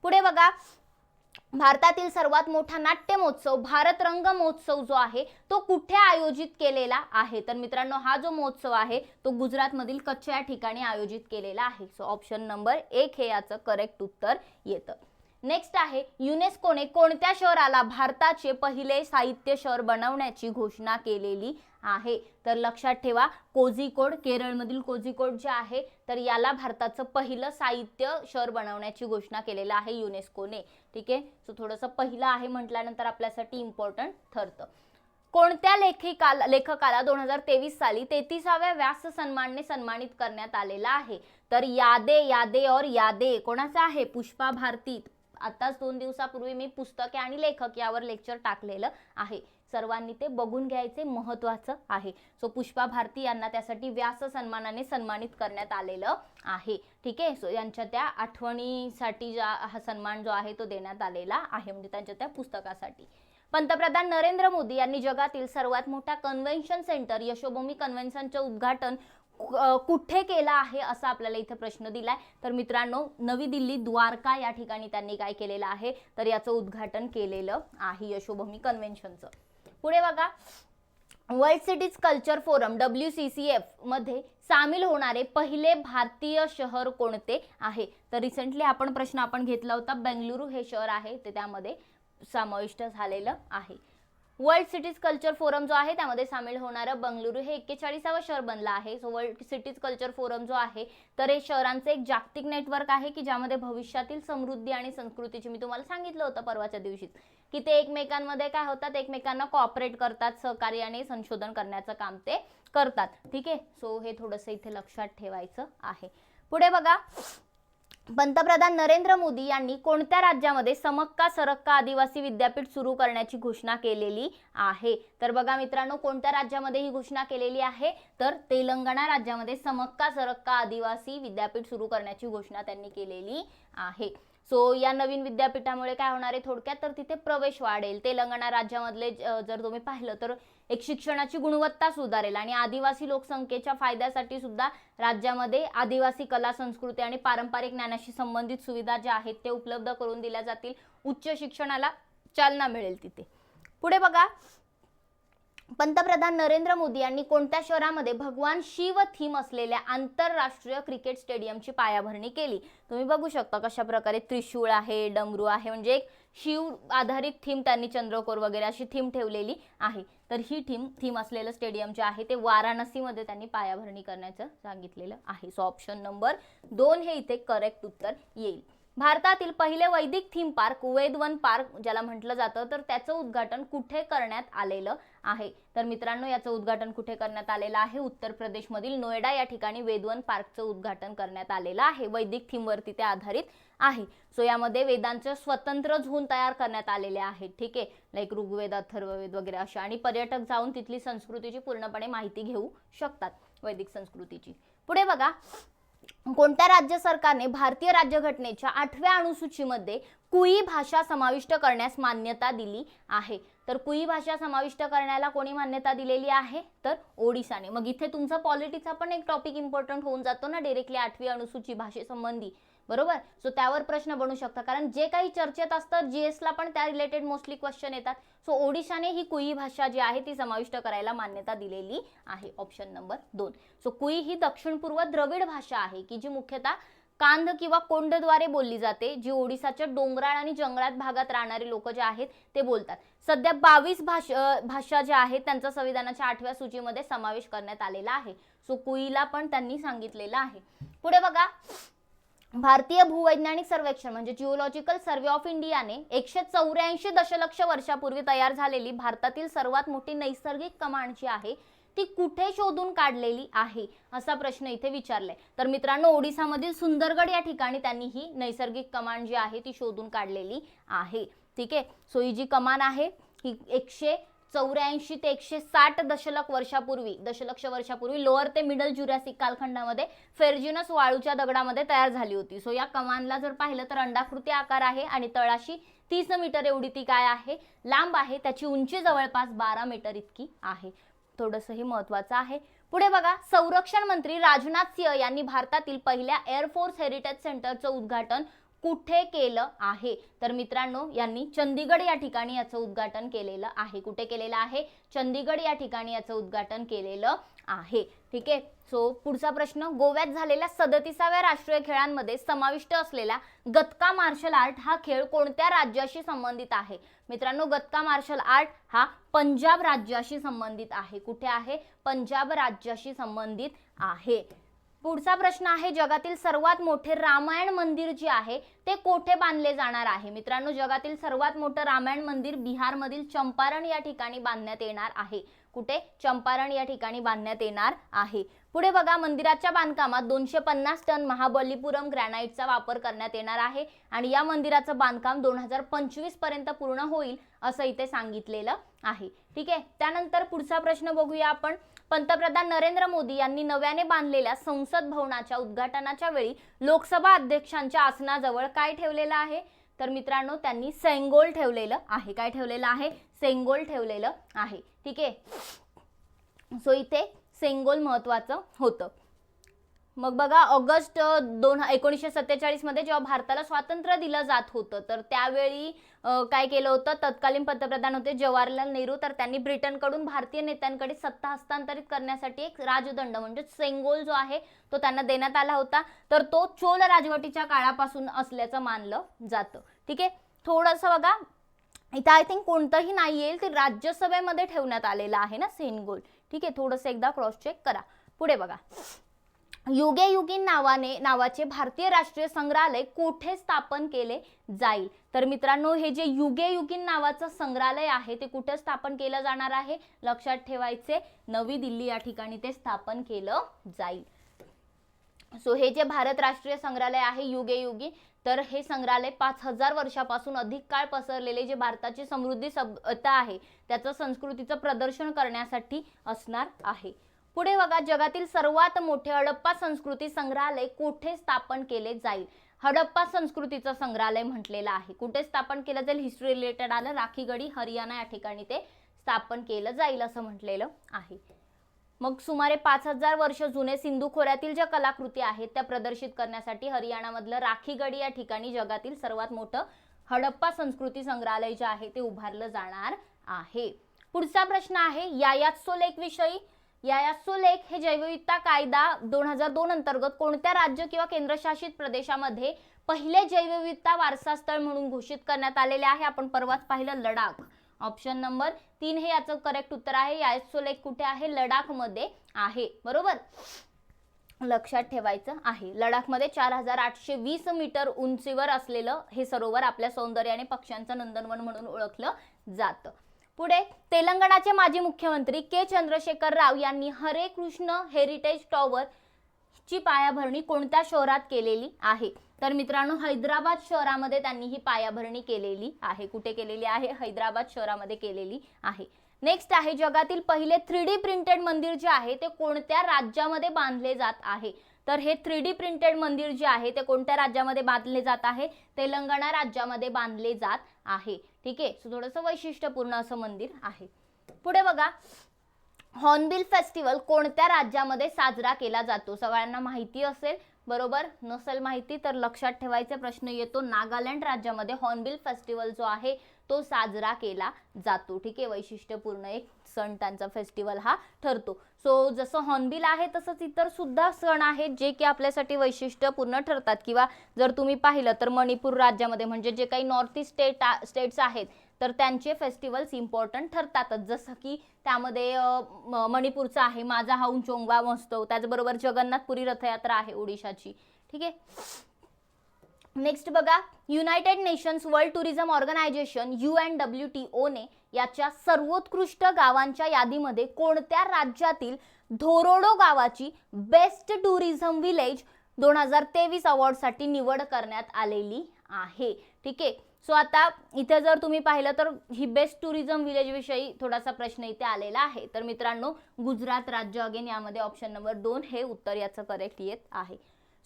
पुढे बघा, भारतातील सर्वात मोठा नाट्य महोत्सव भारत रंग महोत्सव जो आहे तो कुठे आयोजित केलेला आहे? तर मित्रांनो, हा जो महोत्सव आहे तो गुजरातमधील कच्छ या ठिकाणी आयोजित केलेला आहे. सो ऑप्शन नंबर 1 हे याचं करेक्ट उत्तर येतं. नेक्स्ट आहे, युनेस्कोने कोणत्या शहराला भारताचे पहिले साहित्य शहर बनवण्याची घोषणा केलेली आहे? तर लक्षात ठेवा, कोझिकोड, केरळमधील कोझिकोड जे आहे तर याला भारताचं पहिलं साहित्य शहर बनवण्याची घोषणा केलेलं आहे युनेस्कोने. ठीक आहे, सो थोडंसं पहिलं आहे म्हटल्यानंतर आपल्यासाठी इम्पॉर्टंट ठरतं. कोणत्या लेखकाला 2023 साली 33व्या व्यास सन्मानने सन्मानित करण्यात आलेला आहे? तर यादे और यादे कोणाचा आहे? पुष्पा भारती. आताच 2 दिवसापूर्वी मी पुस्तके आणि लेखक यावर लेक्चर टाकलेलं आहे, सर्वांनी ते बघून घ्यायचे, महत्त्वाचं आहे. सो पुष्पा भारती यांना त्यासाठी व्यास सन्मानाने सन्मानित करण्यात आलेलं आहे. ठीक आहे, सो यांच्या त्या आठवणीसाठी हा सन्मान जो आहे तो देण्यात आलेला आहे, म्हणजे त्यांच्या त्या पुस्तकासाठी. पंतप्रधान नरेंद्र मोदी यांनी जगातील सर्वात मोठा कन्व्हेन्शन सेंटर यशोभूमी कन्व्हेन्शनचे उद्घाटन कुठे केला आहे असा आपल्याला इथे प्रश्न दिलाय? तर मित्रांनो, नवी दिल्ली द्वारका या ठिकाणी त्यांनी काय केलेलं आहे तर याचं उद्घाटन केलेलं आहे यशोभूमी कन्व्हेन्शनचं. पुढे बघा, world cities culture forum WCCF मध्ये सामील होणारे पहिले भारतीय शहर कोणते आहे? तर रिसेंटली आपण प्रश्न घेतला होता, बेंगलुरू हे शहर आहे ते त्यामध्ये समाविष्ट झालेलं आहे. वर्ल्ड सिटीज कल्चर फोरम जो आहे त्यामध्ये सामील होणारं बंगळुरू हे 41वं शहर बनलं आहे. So world cities culture forum जो आहे तर हे शहरांचं एक जागतिक नेटवर्क आहे की ज्यामध्ये भविष्यातील समृद्धी आणि संस्कृतीची, मी तुम्हाला सांगितलं होतं परवाच्या दिवशीच, की ते एकमेकांमध्ये काय होतात, एकमेकांना कॉपरेट करतात, सहकार्याने संशोधन करण्याचं काम ते करतात. ठीक आहे, सो हे थोडंसं इथे लक्षात ठेवायचं आहे. पुढे बघा, पंतप्रधान नरेंद्र मोदी यांनी कोणत्या राज्यामध्ये समक्का सरक्का आदिवासी विद्यापीठ सुरू करण्याची घोषणा केलेली आहे? तर बघा मित्रांनो, कोणत्या राज्यामध्ये ही घोषणा केलेली आहे? तर तेलंगणा राज्यामध्ये समक्का सरक्का आदिवासी विद्यापीठ सुरू करण्याची घोषणा त्यांनी केलेली आहे. सो या नवीन विद्यापीठामुळे काय होणार आहे थोडक्यात, तर तिथे प्रवेश वाढेल. तेलंगणा राज्यामधले जर तुम्ही पाहिलं तर एक शिक्षणाची गुणवत्ता सुधारेल आणि आदिवासी लोकसंख्येच्या फायद्यासाठी सुद्धा राज्यामध्ये आदिवासी कला, संस्कृती आणि पारंपरिक ज्ञानाशी संबंधित सुविधा ज्या आहेत ते उपलब्ध करून दिल्या जातील. उच्च शिक्षणाला चालना मिळेल तिथे. पुढे बघा, पंतप्रधान नरेंद्र मोदी यांनी कोणत्या शहरामध्ये भगवान शिव थीम असलेल्या आंतरराष्ट्रीय क्रिकेट स्टेडियमची पायाभरणी केली? तुम्ही बघू शकता कशा प्रकारे त्रिशूळ आहे, डमरू आहे, म्हणजे एक शिव आधारित थीम त्यांनी, चंद्रकोर वगैरे अशी थीम ठेवलेली आहे. तर ही थीम असलेलं स्टेडियम जे आहे ते वाराणसीमध्ये त्यांनी पायाभरणी करण्याचं सांगितलेलं आहे. सो ऑप्शन नंबर 2 हे इथे करेक्ट उत्तर येईल. भारतातील पहिले वैदिक थीम पार्क वेदवन पार्क ज्याला म्हटलं जातं तर त्याचं उद्घाटन कुठे करण्यात आलेलं आहे? तर मित्रांनो याचं उद्घाटन कुठे करण्यात आलेलं आहे? उत्तर प्रदेशमधील नोएडा या ठिकाणी वेदवन पार्कचं उद्घाटन करण्यात आलेलं आहे. वैदिक थीमवरती ते आधारित आहे. सो यामध्ये वेदांचे स्वतंत्र झोन तयार करण्यात आलेले आहेत. ठीक आहे, लाईक ऋग्वेद, अथर्ववेद वगैरे अशा, आणि पर्यटक जाऊन तिथली संस्कृतीची पूर्णपणे माहिती घेऊ शकतात, वैदिक संस्कृतीची. पुढे बघा, कोणत्या राज्य सरकारने भारतीय राज्यघटनेच्या 8व्या अनुसूचीमध्ये कुई भाषा समाविष्ट करण्यास मान्यता दिली आहे? तर कुई भाषा समाविष्ट करण्याला कोणी मान्यता दिलेली आहे? तर ओडिशाने. मग इथे तुमचा पॉलिटिक्सचा पण एक टॉपिक इम्पॉर्टंट होऊन जातो ना डायरेक्टली 8वी अनुसूची भाषेसंबंधी, बरोबर. सो त्यावर प्रश्न बनू शकतात, कारण जे काही चर्चेत असतं जीएसला पण त्या रिलेटेड मोस्टली क्वेश्चन येतात. सो ओडिशाने ही कुई भाषा जी आहे ती समाविष्ट करायला मान्यता दिलेली आहे. Option number 2. सो कुई ही दक्षिण पूर्व द्रविड भाषा आहे की जी मुख्यतः कांध किंवा कोंडद्वारे बोलली जाते, जी ओडिसाच्या डोंगराळ आणि जंगलात भागात राहणारे लोक जे आहेत ते बोलतात. सध्या 22 भाषा ज्या आहेत त्यांचा संविधानाच्या 8व्या सूचीमध्ये समावेश करण्यात आलेला आहे. सो कुईला पण त्यांनी सांगितलेलं आहे. पुढे बघा, भारतीय भूवैज्ञानिक सर्वेक्षण म्हणजे जिओलॉजिकल सर्वे ऑफ इंडियाने 184 दशलक्ष वर्षापूर्वी तयार झालेली भारतातील सर्वात मोठी नैसर्गिक कमान जी आहे ती कुठे शोधून काढलेली आहे असा प्रश्न इथे विचारलाय. तर मित्रांनो ओडिसामधील सुंदरगड या ठिकाणी त्यांनी ही नैसर्गिक कमान जी आहे ती शोधून काढलेली आहे. ठीक आहे, सो ही जी कमान आहे ही 184 ते 160 दशलक्ष वर्षापूर्वी लोअर ते मिडल ज्युरॅसिक कालखंडामध्ये फेर्जिनस वाळूच्या दगडामध्ये तयार झाली होती. सो या कमानला जर पाहिलं तर अंडाकृती आकार आहे आणि तळाशी 30 मीटर एवढी ती काय आहे, लांब आहे. त्याची उंची जवळपास 12 मीटर इतकी आहे. थोडंसं हे महत्त्वाचं आहे. पुढे बघा, संरक्षण मंत्री राजनाथ सिंह यांनी भारतातील पहिल्या एअरफोर्स हेरिटेज सेंटरचं उद्घाटन कुठे केलं आहे? तर मित्रांनो यांनी चंदीगड या ठिकाणी याचं उद्घाटन केलेलं आहे. कुठे केलेलं आहे? चंदीगड या ठिकाणी याचं उद्घाटन केलेलं आहे. ठीक आहे, सो पुढचा प्रश्न, गोव्यात झालेल्या 37व्या राष्ट्रीय खेळांमध्ये समाविष्ट असलेला गतका मार्शल आर्ट हा खेळ कोणत्या राज्याशी संबंधित आहे? मित्रांनो गतका मार्शल आर्ट हा पंजाब राज्याशी संबंधित आहे. कुठे आहे? पंजाब राज्याशी संबंधित आहे. पुढचा प्रश्न आहे, जगातील सर्वात मोठे रामायण मंदिर जे आहे ते कोठे बांधले जाणार आहे? मित्रांनो जगातील सर्वात मोठं रामायण मंदिर बिहारमधील चंपारण या ठिकाणी बांधण्यात येणार आहे. कुठे? चंपारण या ठिकाणी बांधण्यात येणार आहे. पुढे बघा, मंदिराच्या बांधकामात 250 टन महाबलीपुरम ग्रॅनाइटचा वापर करण्यात येणार आहे आणि या मंदिराचं बांधकाम 2025 पर्यंत पूर्ण होईल असं इथे सांगितलेलं आहे. ठीक आहे, त्यानंतर पुढचा प्रश्न बघूया आपण. पंतप्रधान नरेंद्र मोदी यांनी नव्याने बांधलेल्या संसद भवनाच्या उद्घाटनाच्या वेळी लोकसभा अध्यक्षांच्या आसनाजवळ काय ठेवलेलं आहे? तर मित्रांनो त्यांनी सेंगोल ठेवलेलं आहे. काय ठेवलेलं आहे? सेंगोल ठेवलेलं आहे. ठीक आहे, सो इथे सेंगोल महत्वाचं होतं. मग बघा, ऑगस्ट 1947 मध्ये जेव्हा भारताला स्वातंत्र्य दिलं जात होतं तर त्यावेळी काय केलं होतं, तत्कालीन पंतप्रधान होते जवाहरलाल नेहरू, तर त्यांनी ब्रिटनकडून भारतीय नेत्यांकडे सत्ता हस्तांतरित करण्यासाठी एक राजदंड म्हणजे सेंगोल जो आहे तो त्यांना देण्यात आला होता. तर तो चोल राजवटीच्या काळापासून असल्याचं मानलं जातं. ठीक आहे, थोडंसं बघा इथं आय थिंक कोणतंही नाही येईल, ते राज्यसभेमध्ये ठेवण्यात आलेलं आहे ना सेंगोल. ठीक आहे, थोडंसं एकदा क्रॉस चेक करा. पुढे बघा, युगे युगीन नावाचे भारतीय राष्ट्रीय संग्रहालय कोठे स्थापन केले जाईल? तर मित्रांनो हे जे युगे युगीन नावाचं संग्रहालय आहे ते कुठे स्थापन केलं जाणार आहे? लक्षात ठेवायचे, नवी दिल्ली या ठिकाणी ते स्थापन केलं जाईल. सो हे जे भारत राष्ट्रीय संग्रहालय आहे युगे युगी, तर हे संग्रहालय 5000 वर्षापासून अधिक काळ पसरलेले जे भारताची समृद्धी सभ्यता आहे त्याचं संस्कृतीचं प्रदर्शन करण्यासाठी असणार आहे. पुढे बघा, जगातील सर्वात मोठे हडप्पा संस्कृती संग्रहालय कोठे स्थापन केले जाईल? हडप्पा संस्कृतीचं संग्रहालय म्हटलेलं आहे. कुठे स्थापन केलं जाईल? हिस्ट्री रिलेटेड आलं, राखीगढी हरियाणा या ठिकाणी ते स्थापन केलं जाईल असं म्हटलेलं आहे. मग सुमारे 5000 वर्ष जुने सिंधू खोऱ्यातील ज्या कलाकृती आहेत त्या प्रदर्शित करण्यासाठी हरियाणामधलं राखीगढी या ठिकाणी जगातील सर्वात मोठं हडप्पा संस्कृती संग्रहालय जे आहे ते उभारलं जाणार आहे. पुढचा प्रश्न आहे यायात्सो लेक विषयी. यायात्सो लेक हे जैवविविधता कायदा 2002 अंतर्गत कोणत्या राज्य किंवा केंद्रशासित प्रदेशामध्ये पहिले जैवविविधता वारसा स्थळ म्हणून घोषित करण्यात आलेले आहे? आपण परवाच पाहिलं लडाख. ऑप्शन नंबर 3 हे याचं करेक्ट उत्तर आहे. यायात्सो लेक कुठे आहे? लडाख मध्ये आहे. बरोबर. लक्षात ठेवायचं आहे. लडाखमध्ये 4820 मीटर उंचीवर असलेलं हे सरोवर आपल्या सौंदर्याने पक्ष्यांचं नंदनवन म्हणून ओळखलं जातं. पुढे तेलंगणाचे माजी मुख्यमंत्री के चंद्रशेखर राव यांनी हरे कृष्ण हेरिटेज टॉवर ची पायाभरणी कोणत्या शहरात केलेली आहे? तर मित्रांनो हैदराबाद शहरामध्ये त्यांनी ही पायाभरणी केलेली आहे. कुठे केलेली आहे? हैदराबाद शहरामध्ये केलेली आहे. नेक्स्ट आहे जगातील पहिले 3D प्रिंटेड मंदिर जे आहे ते कोणत्या राज्यामध्ये बांधले जात आहे? तर हे 3D प्रिंटेड मंदिर जे आहे ते कोणत्या राज्यामध्ये बांधले जात आहे? तेलंगणा राज्यामध्ये बांधले जात आहे. ठीक आहे, सो थोडंसं वैशिष्ट्यपूर्ण असं मंदिर आहे. पुढे बघा, हॉर्नबिल फेस्टिवल कोणत्या राज्यामध्ये साजरा केला जातो? सगळ्यांना माहिती असेल, बरोबर. नसेल माहिती तर लक्षात ठेवायचा प्रश्न येतो. नागालँड राज्यामध्ये हॉर्नबिल फेस्टिवल जो आहे तो साजरा केला जातो. ठीक आहे, वैशिष्ट्यपूर्ण एक सण त्यांचा फेस्टिवल हा ठरतो. सो जसं हॉर्नबिल आहे तसंच इतर सुद्धा सण आहेत जे की आपल्यासाठी वैशिष्ट्यपूर्ण ठरतात. किंवा जर तुम्ही पाहिलं तर मणिपूर राज्यामध्ये म्हणजे जे काही नॉर्थ ईस्ट स्टेट्स आहेत तर त्यांचे फेस्टिवल्स इम्पॉर्टंट ठरतातच. जसं की त्यामध्ये मणिपूरचा आहे माझा हाऊन चोंगवा महोत्सव, त्याचबरोबर जगन्नाथपुरी रथयात्रा आहे ओडिशाची. ठीक आहे, नेक्स्ट बघा, United Nations World Tourism Organization UNWTO ने याच्या सर्वोत्कृष्ट गावांच्या यादीमध्ये कोणत्या राज्यातील धोरोडो गावाची बेस्ट टुरिझम विलेज 2023 अवॉर्डसाठी निवड करण्यात आलेली आहे? ठीक आहे, सो आता इथे जर तुम्ही पाहिलं तर ही बेस्ट टुरिझम विलेज विषयी थोडासा प्रश्न इथे आलेला आहे. तर मित्रांनो गुजरात राज्य अगेन यामध्ये ऑप्शन नंबर 2 हे उत्तर याचं करेक्ट येत आहे.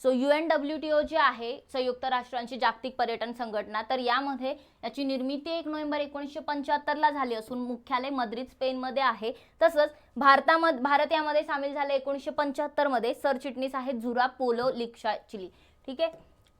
सो UNWTO जे आहे संयुक्त राष्ट्रांची जागतिक पर्यटन संघटना, तर यामध्ये याची निर्मिती 1 नोव्हेंबर 1975 ला झाली असून मुख्यालय मद्रिद स्पेनमध्ये आहे. तसंच भारत यामध्ये सामील झाले 1975 मध्ये. सरचिटणीस आहेत झुरा पोलो लिक्शाचिली. ठीक आहे,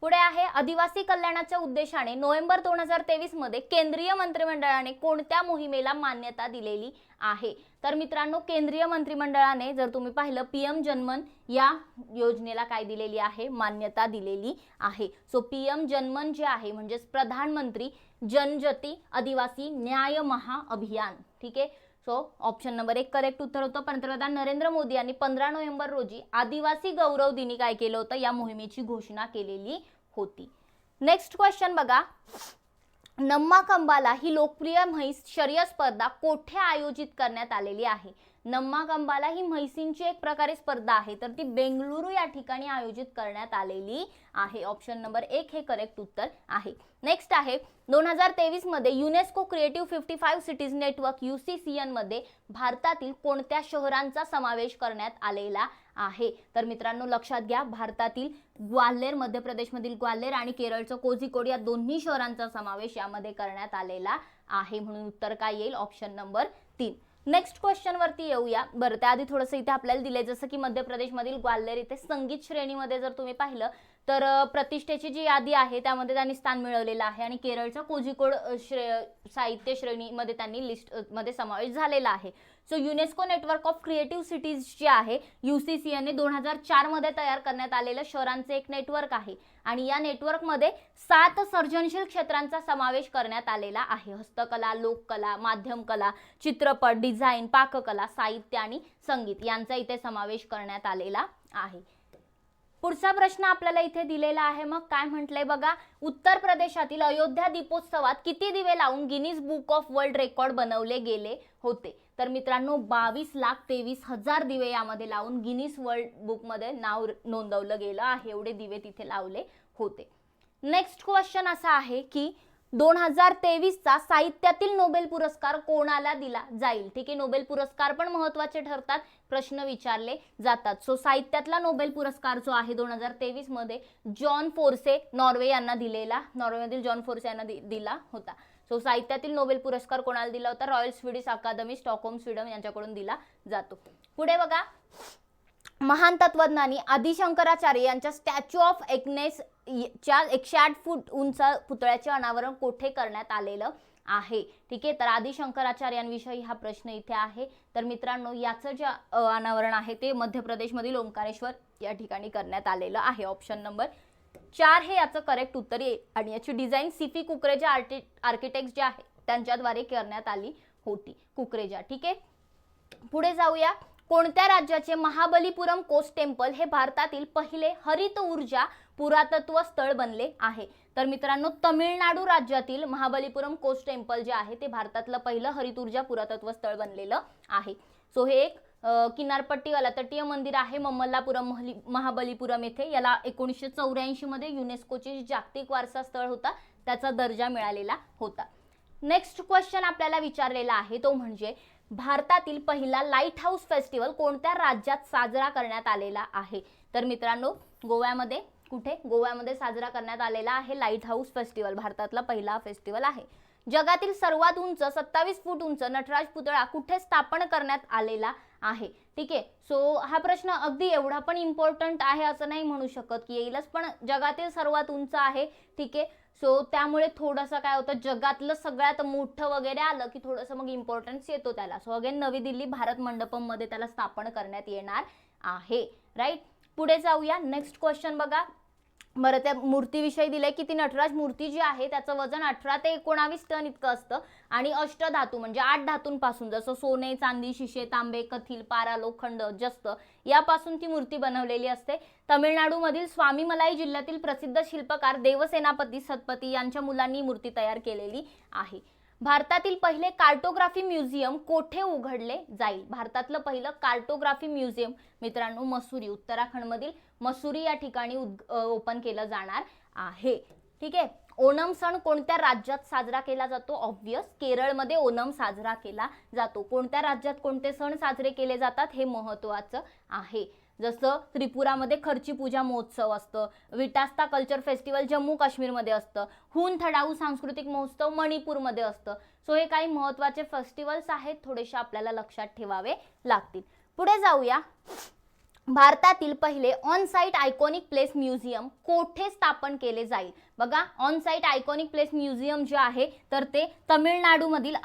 पुढे आहे आदिवासी कल्याणाच्या उद्देशाने नोव्हेंबर 2023 मध्ये केंद्रीय मंत्रिमंडळाने कोणत्या मोहिमेला मान्यता दिलेली आहे? तर मित्रांनो केंद्रीय मंत्रिमंडळाने जर तुम्ही पाहिलं PM जनमन या योजनेला काय दिलेली आहे? मान्यता दिलेली आहे. सो PM जनमन जे आहे म्हणजे प्रधानमंत्री जनजाती आदिवासी न्याय महाअभियान. ठीक आहे, सो ऑप्शन नंबर 1 करेक्ट उत्तर होतं. पंतप्रधान नरेंद्र मोदी यांनी 15 नोव्हेंबर रोजी आदिवासी गौरव दिनी काय केलं होतं? या मोहिमेची घोषणा केलेली होती. नेक्स्ट क्वेश्चन बघा, नम्माकंबाला ही लोकप्रिय म्हैस शर्यत स्पर्धा कोठे आयोजित करण्यात आलेली आहे? नम्माकंबाला ही म्हैसींची एक प्रकारे स्पर्धा आहे तर ती बेंगळुरू या ठिकाणी आयोजित करण्यात आलेली आहे. ऑप्शन नंबर 1 हे करेक्ट उत्तर आहे. नेक्स्ट आहे 2023 मध्ये UNESCO creative 55 cities network UCCN मध्ये भारतातील कोणत्या शहरांचा समावेश करण्यात आलेला आहे? तर मित्रांनो लक्षात घ्या, भारतातील ग्वाल्हेर मध्य प्रदेशमधील ग्वाल्हेर आणि केरळचं कोझिकोड या दोन्ही शहरांचा समावेश यामध्ये करण्यात आलेला आहे. म्हणून उत्तर काय येईल? Option number 3. नेक्स्ट क्वेश्चन वरती येऊया. बरं त्याआधी थोडंसं इथे आपल्याला दिलंय जसं की मध्य प्रदेशमधील ग्वाल्हेर इथे संगीत श्रेणीमध्ये जर तुम्ही पाहिलं तर प्रतिष्ठेची जी यादी आहे त्यामध्ये त्यांनी स्थान मिळवलेलं आहे आणि केरळचा कोझिकोड साहित्य श्रेणीमध्ये त्यांनी लिस्ट मध्ये समावेश झालेला आहे. So UNESCO network of creative cities जे आहे UCCN ने 2004 मध्ये तयार करण्यात आलेलं शहरांचं एक नेटवर्क आहे आणि या नेटवर्कमध्ये 7 सर्जनशील क्षेत्रांचा समावेश करण्यात आलेला आहे. हस्तकला, लोककला, माध्यमकला, चित्रपट, डिझाईन, पाककला, साहित्य आणि संगीत यांचा इथे समावेश करण्यात आलेला आहे. पुढचा प्रश्न आपल्याला इथे दिलेला आहे. मग काय म्हटलंय बघा, उत्तर प्रदेशातील अयोध्या दीपोत्सवात किती दिवे लावून Guinness book of world record बनवले गेले होते? तर मित्रांनो 22,23,000 दिवे यामध्ये लावून गिनीज वर्ल्ड बुक मध्ये नाव नोंदवलं गेलं आहे. एवढे दिवे तिथे लावले होते. नेक्स्ट क्वेश्चन असा आहे की 2023 चा साहित्यातील नोबेल पुरस्कार कोणाला दिला जाईल? ठीक आहे, नोबेल पुरस्कार पण महत्त्वाचे ठरतात, प्रश्न विचारले जातात. सो साहित्यातला नोबेल पुरस्कार जो आहे 2023 मध्ये जॉन फोर्से नॉर्वे यांना दिलेला, नॉर्वेमधील जॉन फोर्से यांना दिला होता. सो साहित्यातील नोबेल पुरस्कार कोणाला दिला होता? रॉयल स्वीडिश अकादमी स्टॉकहोम स्वीडन यांच्याकडून दिला जातो. पुढे बघा, महान तत्वज्ञानी आदि शंकराचार्य यांच्या स्टॅच्यू ऑफ एकनेस च्या 108 फूट उंच पुतळ्याचे अनावरण कोठे करण्यात आलेलं आहे? ठीक आहे, तर आदि शंकराचार्यांविषयी हा प्रश्न इथे आहे. तर मित्रांनो याचं जे अनावरण आहे ते मध्य प्रदेशमधील ओंकारेश्वर या ठिकाणी करण्यात आलेलं आहे. ऑप्शन नंबर 4 हे याचं करेक्ट उत्तर येईल आणि याची डिझाईन सीपी कुकरेजा आर्किटेक्ट जे आहे त्यांच्याद्वारे करण्यात आली होती. कुकरेजा. ठीक आहे, पुढे जाऊया. कोणत्या राज्याचे महाबलीपुरम कोस्ट टेम्पल हे भारतातील पहिले हरित ऊर्जा पुरातत्व स्थळ बनले आहे? तर मित्रांनो, तमिळनाडू राज्यातील महाबलीपुरम कोस्ट टेम्पल जे आहे ते भारतातलं पहिलं हरित ऊर्जा पुरातत्व स्थळ बनलेलं आहे. सो हे एक किनारपट्टीवाला तटीय मंदिर आहे ममल्लापुरम महाबलीपुरम येथे. याला 1984 मध्ये युनेस्कोचे जागतिक वारसा स्थळ होता त्याचा दर्जा मिळालेला होता. नेक्स्ट क्वेश्चन आपल्याला विचारलेला आहे तो म्हणजे भारतातील पहिला लाईट हाऊस फेस्टिवल कोणत्या राज्यात साजरा करण्यात आलेला आहे? तर मित्रांनो, गोव्यामध्ये. कुठे? गोव्यामध्ये साजरा करण्यात आलेला आहे लाईट हाऊस फेस्टिवल. भारतातला पहिला फेस्टिवल आहे. जगातील सर्वात उंच 27 फूट उंच नटराज पुतळा कुठे स्थापन करण्यात आलेला आहे? ठीक आहे. सो हा प्रश्न अगदी एवढा पण इम्पॉर्टंट आहे असं नाही म्हणू शकत की येईलच, पण जगातील सर्वात उंच आहे. ठीक आहे. सो त्यामुळे थोडंसं काय होतं, जगातलं सगळ्यात मोठं वगैरे आलं की थोडंसं मग इम्पॉर्टन्स येतो त्याला. सो अगेन नवी दिल्ली भारत मंडपम मध्ये त्याला स्थापन करण्यात येणार आहे. राईट. पुढे जाऊया. नेक्स्ट क्वेश्चन बघा. बरं, त्या मूर्तीविषयी दिलंय की ती नटराज मूर्ती जी आहे त्याचं वजन 18 ते 19 टन इतकं असतं आणि अष्टधातू म्हणजे 8 धातूंपासून, जसं सोने, चांदी, शिशे, तांबे, कथील, पारा, लोखंड, जस्त यापासून ती मूर्ती बनवलेली असते. तामिळनाडूमधील स्वामीमलाई जिल्ह्यातील प्रसिद्ध शिल्पकार देवसेनापती सतपती यांच्या मुलांनी मूर्ती तयार केलेली आहे. भारतातील पहिले कार्टोग्राफी म्युझियम कोठे उघडले जाईल? भारतातलं पहिलं कार्टोग्राफी म्युझियम मित्रांनो मसुरी, उत्तराखंडमधील मसुरी या ठिकाणी ओपन केलं जाणार आहे. ठीक आहे. ओणम सण कोणत्या राज्यात साजरा केला जातो? ऑब्वियस केरळमध्ये ओणम साजरा केला जातो. कोणत्या राज्यात कोणते सण साजरे केले जातात हे महत्त्वाचं आहे. जसं त्रिपुरामध्ये खर्ची पूजा महोत्सव असतं, विटास्ता कल्चर फेस्टिवल जम्मू काश्मीरमध्ये असतं, हुन थडाऊ सांस्कृतिक महोत्सव मणिपूरमध्ये असतं. सो हे काही महत्त्वाचे फेस्टिवल्स आहेत, थोडेसे आपल्याला लक्षात ठेवावे लागतील. पुढे जाऊया. भारतातील पहिले on site iconic place museum कोठे स्थापन केले जाईल? बघा, on site iconic place museum जे आहे तर ते तमिळनाडूमधील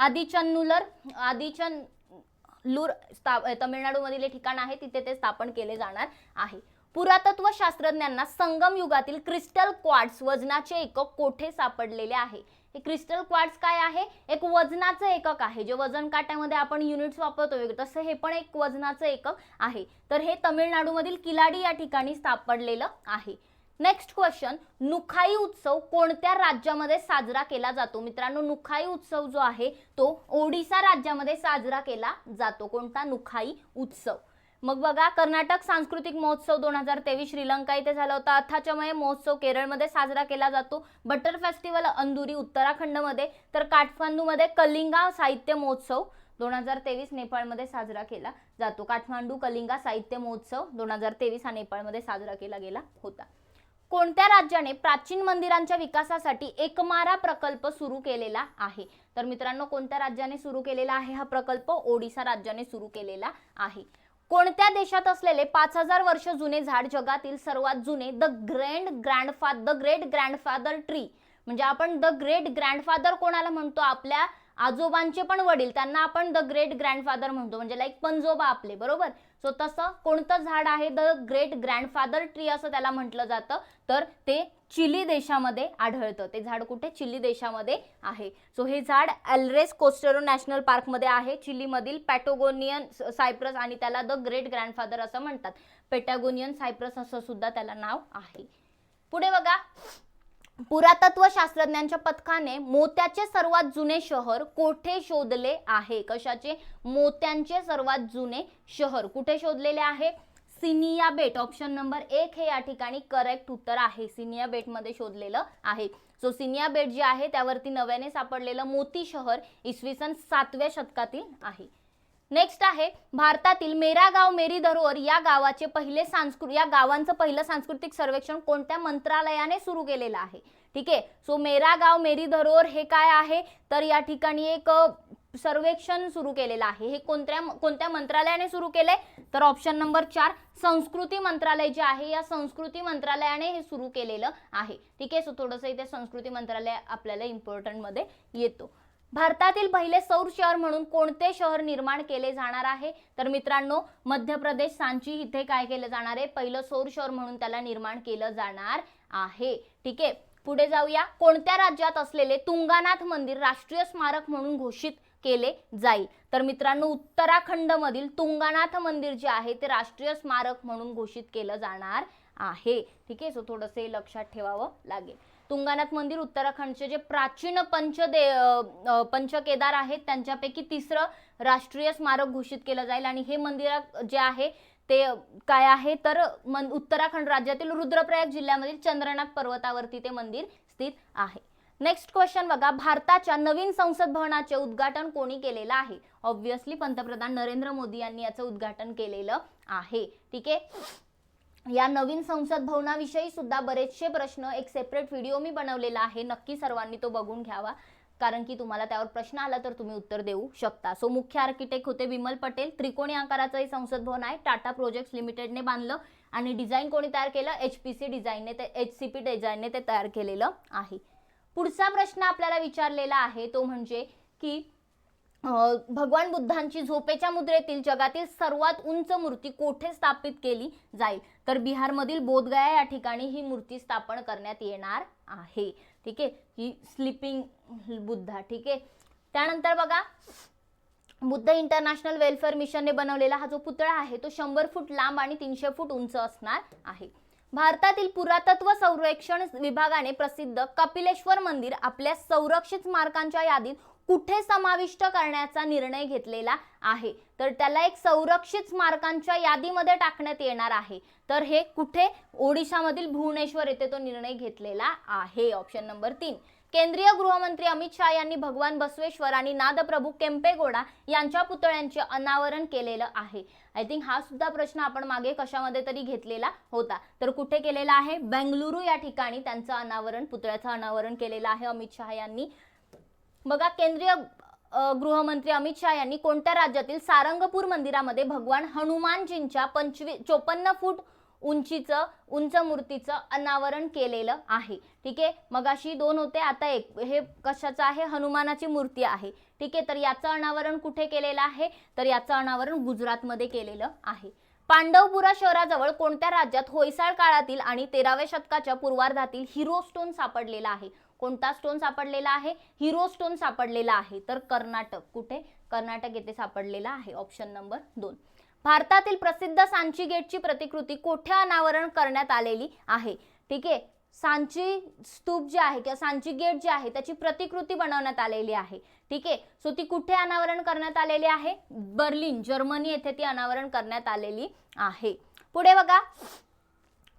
तमिळनाडूमधील ठिकाण आहे तिथे ते स्थापन केले जाणार आहे. पुरातत्व शास्त्रज्ञांना संगम युगातील क्रिस्टल क्वार्ट्स वजनाचे एकक कोठे सापडलेले आहे? हे क्रिस्टल क्वार्ट्स काय आहे? एक वजनाचं एकक आहे. जे वजन काट्यामध्ये आपण युनिट्स वापरतो तसं हे पण एक वजनाचं एकक आहे. तर हे तमिळनाडूमधील किलाडी या ठिकाणी सापडलेलं आहे. Next question. नुखाई उत्सव कोणत्या राज्यामध्ये साजरा केला जातो? मित्रांनो, नुखाई उत्सव जो आहे तो ओडिसा राज्यामध्ये साजरा केला जातो. कोणता? नुखाई उत्सव. मग बघा, कर्नाटक सांस्कृतिक महोत्सव 2023 श्रीलंका इथे झाला होता. अथाचमय महोत्सव केरळमध्ये साजरा केला जातो. बटर फेस्टिवल अंदुरी उत्तराखंडमध्ये, तर काठमांडूमध्ये कलिंगा साहित्य महोत्सव 2023 नेपाळमध्ये साजरा केला जातो. काठमांडू कलिंगा साहित्य महोत्सव 2023 हा नेपाळमध्ये साजरा केला गेला होता. कोणत्या राज्याने प्राचीन मंदिरांच्या विकासासाठी एकमारा प्रकल्प सुरू केलेला आहे? तर मित्रांनो, कोणत्या राज्याने सुरू केलेला आहे हा प्रकल्प? ओडिसा राज्याने सुरू केलेला आहे. कोणत्या देशात असलेले 5000 वर्ष जुने झाड जगातील सर्वात जुने द ग्रेट ग्रँडफादर ट्री, म्हणजे आपण द ग्रेट ग्रँडफादर कोणाला म्हणतो? आपल्या आजोबांचे पण वडील, त्यांना आपण द ग्रेट ग्रँडफादर म्हणतो, म्हणजे लाईक पंजोबा आपले, बरोबर. सो तसं कोणतं झाड आहे द ग्रेट ग्रँडफादर ट्री असं त्याला म्हटलं जातं? तर ते चिली देशामध्ये आढळतं. ते झाड कुठे? चिली देशामध्ये आहे. सो हे झाड एल्रेस कोस्टेरो नॅशनल पार्कमध्ये आहे, चिलीमधील पॅटागोनियन सायप्रस, आणि त्याला द ग्रेट ग्रँडफादर असं म्हणतात. पॅटागोनियन सायप्रस असं सुद्धा त्याला नाव आहे. पुढे बघा. पुरातत्व शास्त्रज्ञांच्या पथकाने मोत्याचे सर्वात जुने शहर कोठे शोधले आहे? कशाचे? मोत्यांचे सर्वात जुने शहर कुठे शोधलेले आहे? सिनिया बेट. ऑप्शन नंबर 1 हे या ठिकाणी करेक्ट उत्तर आहे. सिनिया बेट मध्ये शोधलेलं आहे. सो सिनिया बेट जे आहे त्यावरती नव्याने सापडलेलं मोती शहर इसवी सन 7व्या शतकातील आहे. नेक्स्ट आहे, भारतातील मेरा गाव मेरी धरोहर या गावांचं पहिलं सांस्कृतिक सर्वेक्षण कोणत्या मंत्रालयाने सुरू केलेलं आहे? ठीक आहे. सो मेरा गाव मेरी धरोहर हे काय आहे? तर या ठिकाणी एक सर्वेक्षण सुरू केलेलं आहे. हे कोणत्या मंत्रालयाने सुरू केले? तर ऑप्शन नंबर 4 संस्कृती मंत्रालय जे आहे या संस्कृती मंत्रालयाने हे सुरू केलेलं आहे. ठीक आहे. सो थोडंसं इथे संस्कृती मंत्रालय आपल्याला इम्पॉर्टंट मध्ये येतो. भारतातील पहिले सौर शहर म्हणून कोणते शहर निर्माण केले जाणार आहे? तर मित्रांनो, मध्य प्रदेश सांची इथे काय केलं जाणार आहे? पहिलं सौर शहर म्हणून त्याला निर्माण केलं जाणार आहे. ठीक आहे. पुढे जाऊया. कोणत्या राज्यात असलेले तुंगानाथ मंदिर राष्ट्रीय स्मारक म्हणून घोषित केले जाईल? तर मित्रांनो उत्तराखंड मधील तुंगानाथ मंदिर जे आहे ते राष्ट्रीय स्मारक म्हणून घोषित केलं जाणार आहे. ठीक आहे, सो थोडंसं लक्षात ठेवावं लागेल. तुंगानाथ मंदिर उत्तराखंडचे जे प्राचीन पंचकेदार आहेत त्यांच्यापैकी तिसरं राष्ट्रीय स्मारक घोषित केलं जाईल आणि हे मंदिर जे आहे ते काय आहे तर उत्तराखंड राज्यातील रुद्रप्रयाग जिल्ह्यामधील चंद्रनाथ पर्वतावरती ते मंदिर स्थित आहे. नेक्स्ट क्वेश्चन बघा. भारताच्या नवीन संसद भवनाचे उद्घाटन कोणी केलेलं आहे? ऑब्व्हियसली पंतप्रधान नरेंद्र मोदी यांनी याचं उद्घाटन केलेलं आहे. ठीक आहे, या नवीन संसद भवनाविषयी सुद्धा बरेचसे प्रश्न एक सेपरेट व्हिडिओ मी बनवलेला आहे, नक्की सर्वांनी तो बघून घ्यावा, कारण की तुम्हाला त्यावर प्रश्न आला तर तुम्ही उत्तर देऊ शकता. सो मुख्य आर्किटेक्ट होते विमल पटेल. त्रिकोणी आकाराचं हे संसद भवन आहे, टाटा प्रोजेक्ट्स लिमिटेडने बांधलं आणि डिझाईन कोणी तयार केलं? HCP डिझाईनने ते तयार केलेलं आहे. पुढचा प्रश्न आपल्याला विचारलेला आहे तो म्हणजे की भगवान बुद्धांची झोपेच्या मुद्रेतील जगातील सर्वात उंच मूर्ती कोठे स्थापित केली जाईल? तर बिहारमधील बोधगया या ठिकाणी ही मूर्ती स्थापन करण्यात येणार आहे. ठीक आहे, ही स्लीपिंग बुद्धा. ठीक आहे, त्यानंतर बघा बुद्ध इंटरनॅशनल वेलफेअर मिशनने बनवलेला हा जो पुतळा आहे तो 100 फूट लांब आणि 300 फूट उंच असणार आहे. भारतातील पुरातत्व संरक्षण विभागाने प्रसिद्ध कपिलेश्वर मंदिर आपल्या संरक्षित स्मारकांच्या यादीत कुठे समाविष्ट करण्याचा निर्णय घेतलेला आहे? तर त्याला एक संरक्षित स्मारकांच्या यादीमध्ये टाकण्यात येणार आहे. तर हे कुठे? ओडिशामधील भुवनेश्वर येथे तो निर्णय घेतलेला आहे. Option number 3. केंद्रीय गृहमंत्री अमित शाह यांनी भगवान बसवेश्वर आणि नादप्रभू केम्पेगौडा यांच्या पुतळ्यांचे अनावरण केलेलं आहे. आय थिंक हा सुद्धा प्रश्न आपण मागे कशामध्ये तरी घेतलेला होता. तर कुठे केलेला आहे? बेंगलुरू या ठिकाणी त्यांचं अनावरण, पुतळ्याचं अनावरण केलेलं आहे अमित शाह यांनी. बघा, केंद्रीय गृहमंत्री अमित शाह यांनी कोणत्या राज्यातील सारंगपूर मंदिरामध्ये भगवान हनुमानजींच्या 54 फूट उंच मूर्तीचं अनावरण केलेलं आहे? ठीक आहे, मगाशी 2 होते, आता 1. हे कशाचं आहे? हनुमानाची मूर्ती आहे. ठीक आहे, तर याचं अनावरण कुठे केलेलं आहे? तर याचं अनावरण गुजरातमध्ये केलेलं आहे. पांडवपुरा शहराजवळ कोणत्या राज्यात होयसाळ काळातील आणि 13व्या शतकाच्या पूर्वार्धातील हिरो स्टोन सापडलेला आहे? कोणता स्टोन सापडलेला आहे? हिरो स्टोन सापडलेला आहे. तर कर्नाटक. कुठे? कर्नाटक येथे सापडलेला आहे. Option number 2. भारतातील प्रसिद्ध सांची गेटची प्रतिकृती कोठे अनावरण करण्यात आलेली आहे? ठीक आहे, सांची स्तूप जे आहे किंवा सांची गेट जे आहे त्याची प्रतिकृती बनवण्यात आलेली आहे. ठीक आहे, सो ती कुठे अनावरण करण्यात आलेली आहे? बर्लिन, जर्मनी येथे ती अनावरण करण्यात आलेली आहे. पुढे बघा,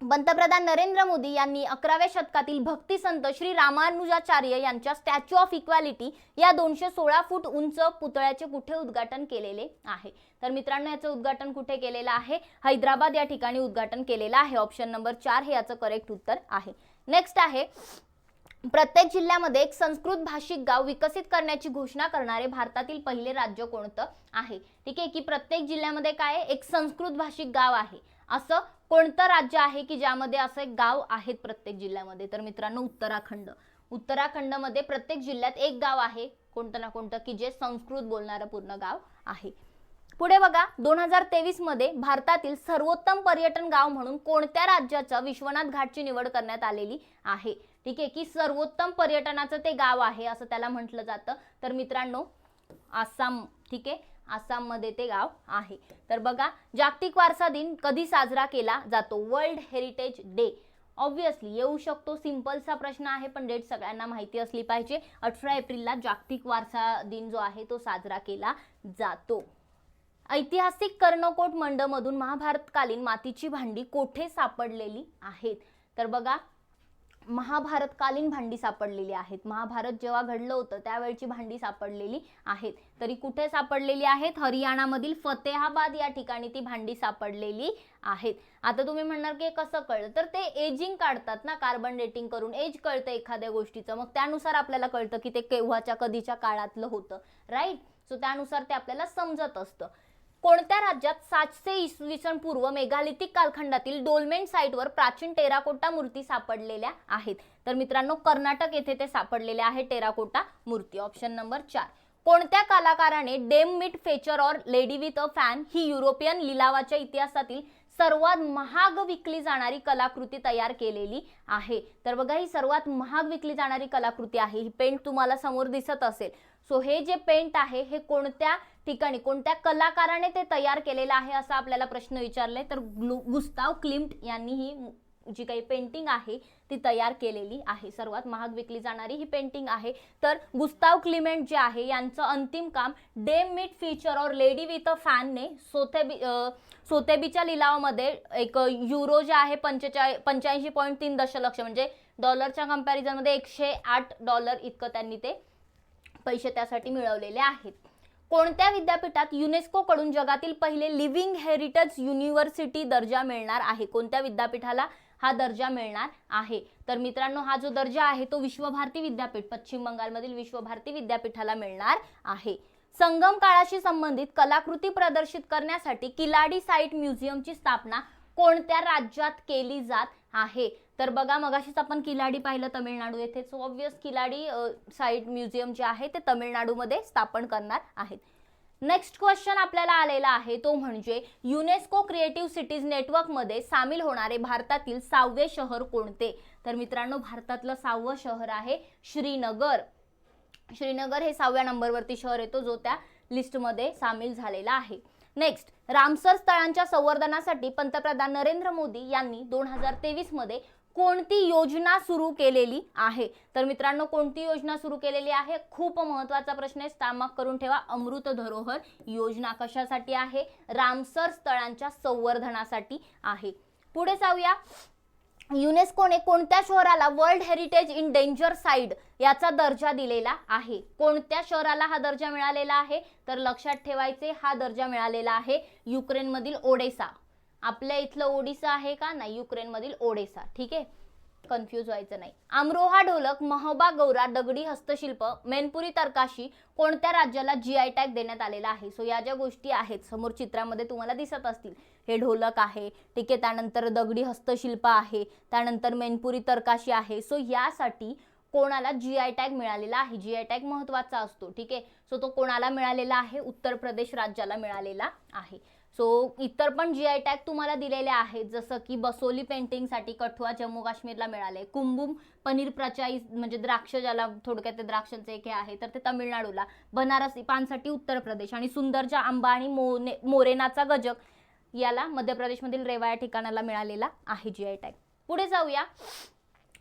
पंतप्रधान नरेंद्र मोदी यांनी 11व्या शतकातील भक्ती संत श्री रामानुजाचार्य यांच्या स्टॅच्यू ऑफ इक्वॅलिटी या 216 फूट उंच पुतळ्याचे कुठे उद्घाटन केलेले आहे? तर मित्रांनो याचं उद्घाटन कुठे केलेलं आहे? हैदराबाद या ठिकाणी उद्घाटन केलेलं आहे. ऑप्शन नंबर 4 हे याचं करेक्ट उत्तर आहे. नेक्स्ट आहे, प्रत्येक जिल्ह्यामध्ये एक संस्कृत भाषिक गाव विकसित करण्याची घोषणा करणारे भारतातील पहिले राज्य कोणतं आहे? ठीक आहे, की प्रत्येक जिल्ह्यामध्ये काय आहे? एक संस्कृत भाषिक गाव आहे. असं कोणतं राज्य आहे की ज्यामध्ये असं एक गाव आहेत प्रत्येक जिल्ह्यामध्ये? तर मित्रांनो उत्तराखंड. उत्तराखंडमध्ये प्रत्येक जिल्ह्यात एक गाव आहे कोणतं ना कोणतं की जे संस्कृत बोलणारं पूर्ण गाव आहे. पुढे बघा, 2023 मध्ये भारतातील सर्वोत्तम पर्यटन गाव म्हणून कोणत्या राज्याचा विश्वनाथ घाटची निवड करण्यात आलेली आहे? ठीक आहे, की सर्वोत्तम पर्यटनाचं ते गाव आहे असं त्याला म्हटलं जातं. तर मित्रांनो आसाम. ठीक आहे, आसाम मध्ये ते गाव आहे. तर बघा, जागतिक वारसा दिन कधी साजरा केला जातो? World heritage day. ऑब्व्हियसली येऊ शकतो, सिंपलचा प्रश्न आहे पण डेट सगळ्यांना माहिती असली पाहिजे. 18 एप्रिलला जागतिक वारसा दिन जो आहे तो साजरा केला जातो. ऐतिहासिक कर्णकोट मंडमधून महाभारतकालीन मातीची भांडी कोठे सापडलेली आहेत? तर बघा, महाभारतकालीन भांडी सापडलेली आहेत. महाभारत जेव्हा घडलं होतं त्यावेळची भांडी सापडलेली आहेत. तरी कुठे सापडलेली आहेत? हरियाणामधील फतेहाबाद या ठिकाणी ती भांडी सापडलेली आहेत. आता तुम्ही म्हणणार की कसं कळलं? तर ते एजिंग काढतात ना, कार्बन डेटिंग करून एज कळतं एखाद्या गोष्टीचं, मग त्यानुसार आपल्याला कळतं की ते केव्हाच्या कधीच्या काळातलं होतं. राईट, सो त्यानुसार ते आपल्याला समजत असतं. कोणत्या राज्यात 700 इसवी सन पूर्व मेगालिथिक कालखंडातील डोलमेंट साइटवर प्राचीन टेराकोटा मूर्ती सापडलेल्या आहेत? तर मित्रांनो कर्नाटक येथे ते सापडलेले आहे टेराकोटा मूर्ती. Option number 4. कोणत्या कलाकाराने Dame mit Fächer or lady with a fan ही युरोपियन लिलावाच्या इतिहासातील सर्वात महाग विकली जाणारी कलाकृती तयार केलेली आहे? तर बघा, ही सर्वात महाग विकली जाणारी कलाकृती आहे. ही पेंट तुम्हाला समोर दिसत असेल. सो हे जे पेंट आहे हे कोणत्या ठिकाणी, कोणत्या कलाकाराने ते तयार केलेलं आहे असा आपल्याला प्रश्न विचारलाय. तर गुस्ताव क्लिम्ट यांनी ही जी काही पेंटिंग आहे ती तयार केलेली आहे. सर्वात महाग विकली जाणारी ही पेंटिंग आहे. तर गुस्ताव क्लिमेंट जे आहे यांचं अंतिम काम डेम मीट फीचर और लेडी विथ अ फॅनने सोथेबीच्या लिलावामध्ये एक युरो जे आहे 85.3 दशलक्ष म्हणजे डॉलरच्या कंपॅरिझनमध्ये $108 इतकं त्यांनी ते पैसे त्यासाठी मिळवलेले आहेत. कोणत्या विद्यापीठात युनेस्को कडून जगातील पहिले लिव्हिंग हेरिटेज युनिव्हर्सिटी दर्जा मिळणार आहे? कोणत्या विद्यापीठाला हा दर्जा मिळणार आहे? तर मित्रांनो, हा जो दर्जा आहे तो विश्वभारती विद्यापीठ, पश्चिम बंगालमधील विश्वभारती विद्यापीठाला मिळणार आहे. संगम काळाशी संबंधित कलाकृती प्रदर्शित करण्यासाठी किलाडी साइट म्युझियमची स्थापना कोणत्या राज्यात केली जात आहे? तर बघा, मगाशीच आपण किलाडी पाहिलं तमिळनाडू येथे. सो ऑब्वियस किलाडी साइट म्युझियम जे आहे ते तमिळनाडूमध्ये स्थापन करणार आहेत. नेक्स्ट क्वेश्चन आपल्याला आलेला आहे तो म्हणजे युनेस्को क्रिएटिव्ह सिटीज नेटवर्कमध्ये सामील होणारे भारतातील 6वे शहर कोणते? तर मित्रांनो, भारतातलं 6वं शहर आहे श्रीनगर. श्रीनगर हे 6व्या नंबरवरती शहर येतो जो त्या लिस्टमध्ये सामील झालेला आहे. नेक्स्ट, रामसर स्थळांच्या संवर्धनासाठी पंतप्रधान नरेंद्र मोदी यांनी 2023 मध्ये कोणती योजना सुरू केलेली आहे? तर मित्रांनो, कोणती योजना सुरू केलेली आहे? खूप महत्त्वाचा प्रश्न आहे, स्टार्ट करून ठेवा. अमृत धरोहर योजना कशासाठी आहे? रामसर स्थळांच्या संवर्धनासाठी आहे. पुढे जाऊया. युनेस्कोने कोणत्या शहराला world heritage in danger site याचा दर्जा दिलेला आहे? कोणत्या शहराला हा दर्जा मिळालेला आहे? तर लक्षात ठेवायचे, हा दर्जा मिळालेला आहे युक्रेनमधील ओडेसा. आपल्या इथलं ओडिसा आहे का? नाही, युक्रेनमधील ओडेसा. ठीक आहे, कन्फ्यूज व्हायचं नाही. अमरोहा ढोलक, महोबा गौरा दगडी हस्तशिल्प, मैनपुरी तरकाशी कोणत्या राज्याला GI टॅग देण्यात आलेला आहे? सो या ज्या गोष्टी आहेत समोर चित्रामध्ये तुम्हाला दिसत असतील, हे ढोलक आहे, ठीक आहे, त्यानंतर दगडी हस्तशिल्प आहे, त्यानंतर मैनपुरी तरकाशी आहे. सो यासाठी कोणाला GI टॅग मिळालेला आहे? GI टॅग महत्त्वाचा असतो. ठीक आहे, सो तो कोणाला मिळालेला आहे? उत्तर प्रदेश राज्याला मिळालेला आहे. सो इतर पण GI टॅग तुम्हाला दिलेले आहेत, जसं की बसोली पेंटिंगसाठी कठुआ जम्मू काश्मीरला मिळाले, कुंभुम पनीर प्रचाई म्हणजे द्राक्ष, ज्याला थोडक्यात ते द्राक्षांचे एक हे आहे तर ते तमिळनाडूला, बनारसी पानसाठी उत्तर प्रदेश आणि सुंदरजा आंबा आणि मोरेनाचा गजक याला मध्य प्रदेशमधील रेवा या ठिकाणाला मिळालेला आहे GI टॅग. पुढे जाऊया.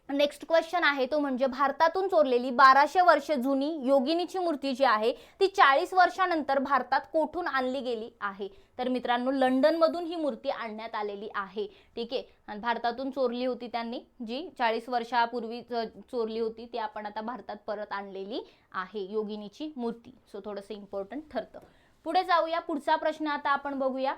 नेक्स्ट क्वेश्चन आहे तो म्हणजे भारतातून चोरलेली 1200 वर्षे जुनी योगिनीची मूर्ती जी आहे ती 40 वर्षानंतर भारतात कोठून आणली गेली आहे? तर मित्रांनो, लंडन मधून ही मूर्ती आणण्यात आलेली आहे. ठीक आहे, आणि भारतातून चोरली होती त्यांनी, जी 40 वर्षापूर्वी चोरली होती ती आपण आता भारतात परत आणलेली आहे योगिनीची मूर्ती. सो थोडंसं इम्पॉर्टंट ठरतं. पुढे जाऊया. पुढचा प्रश्न आता आपण बघूया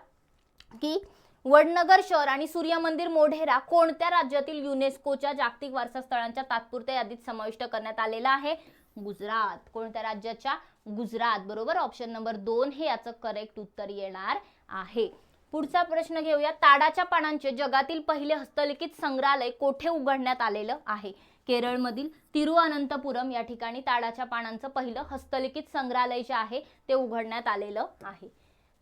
की वडनगर शहर आणि सूर्य मंदिर मोढेरा कोणत्या राज्यातील युनेस्कोच्या जागतिक वारसा स्थळांच्या तात्पुरत्या यादीत समाविष्ट करण्यात आलेला आहे? गुजरात. कोणत्या राज्याच्या? गुजरात. बरोबर, ऑप्शन नंबर 2 हे याचं करेक्ट उत्तर येणार आहे. पुढचा प्रश्न घेऊया. ताडाच्या पानांचे जगातील पहिले हस्तलिखित संग्रहालय कोठे उघडण्यात आलेलं आहे? केरळमधील तिरुअनंतपुरम या ठिकाणी ताडाच्या पानांचं पहिलं हस्तलिखित संग्रहालय जे आहे ते उघडण्यात आलेलं आहे.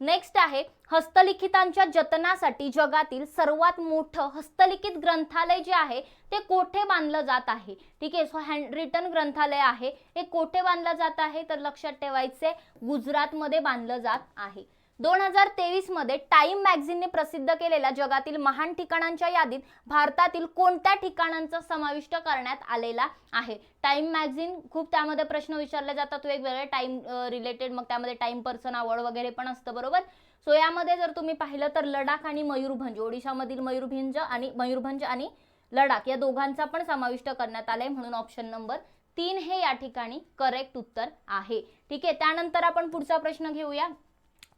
नेक्स्ट आहे, हस्तलिखितांच्या जतनासाठी जगातील सर्वात मोठं हस्तलिखित ग्रंथालय जे आहे ते कोठे बांधलं जात आहे? ठीक आहे, सो हँड रिटन ग्रंथालय आहे हे कोठे बांधलं जात आहे? तर लक्षात ठेवायचे, गुजरातमध्ये बांधलं जात आहे. 2023 मध्ये टाइम मॅगझिनने प्रसिद्ध केलेल्या जगातील महान ठिकाणांच्या यादीत भारतातील कोणत्या ठिकाणांचा समाविष्ट करण्यात आलेला आहे? टाइम मॅगझिन खूप त्यामध्ये प्रश्न विचारले जातात वेगवेगळे टाइम रिलेटेड, मग त्यामध्ये टाइम पर्सन अवॉर्ड वगैरे पण असतं. बरोबर, सो यामध्ये जर तुम्ही पाहिलं तर लडाख आणि मयूरभंज, ओडिशामधील मयूरभंज आणि लडाख या दोघांचा पण समाविष्ट करण्यात आलाय, म्हणून ऑप्शन नंबर 3 हे या ठिकाणी करेक्ट उत्तर आहे. ठीक आहे, त्यानंतर आपण पुढचा प्रश्न घेऊया.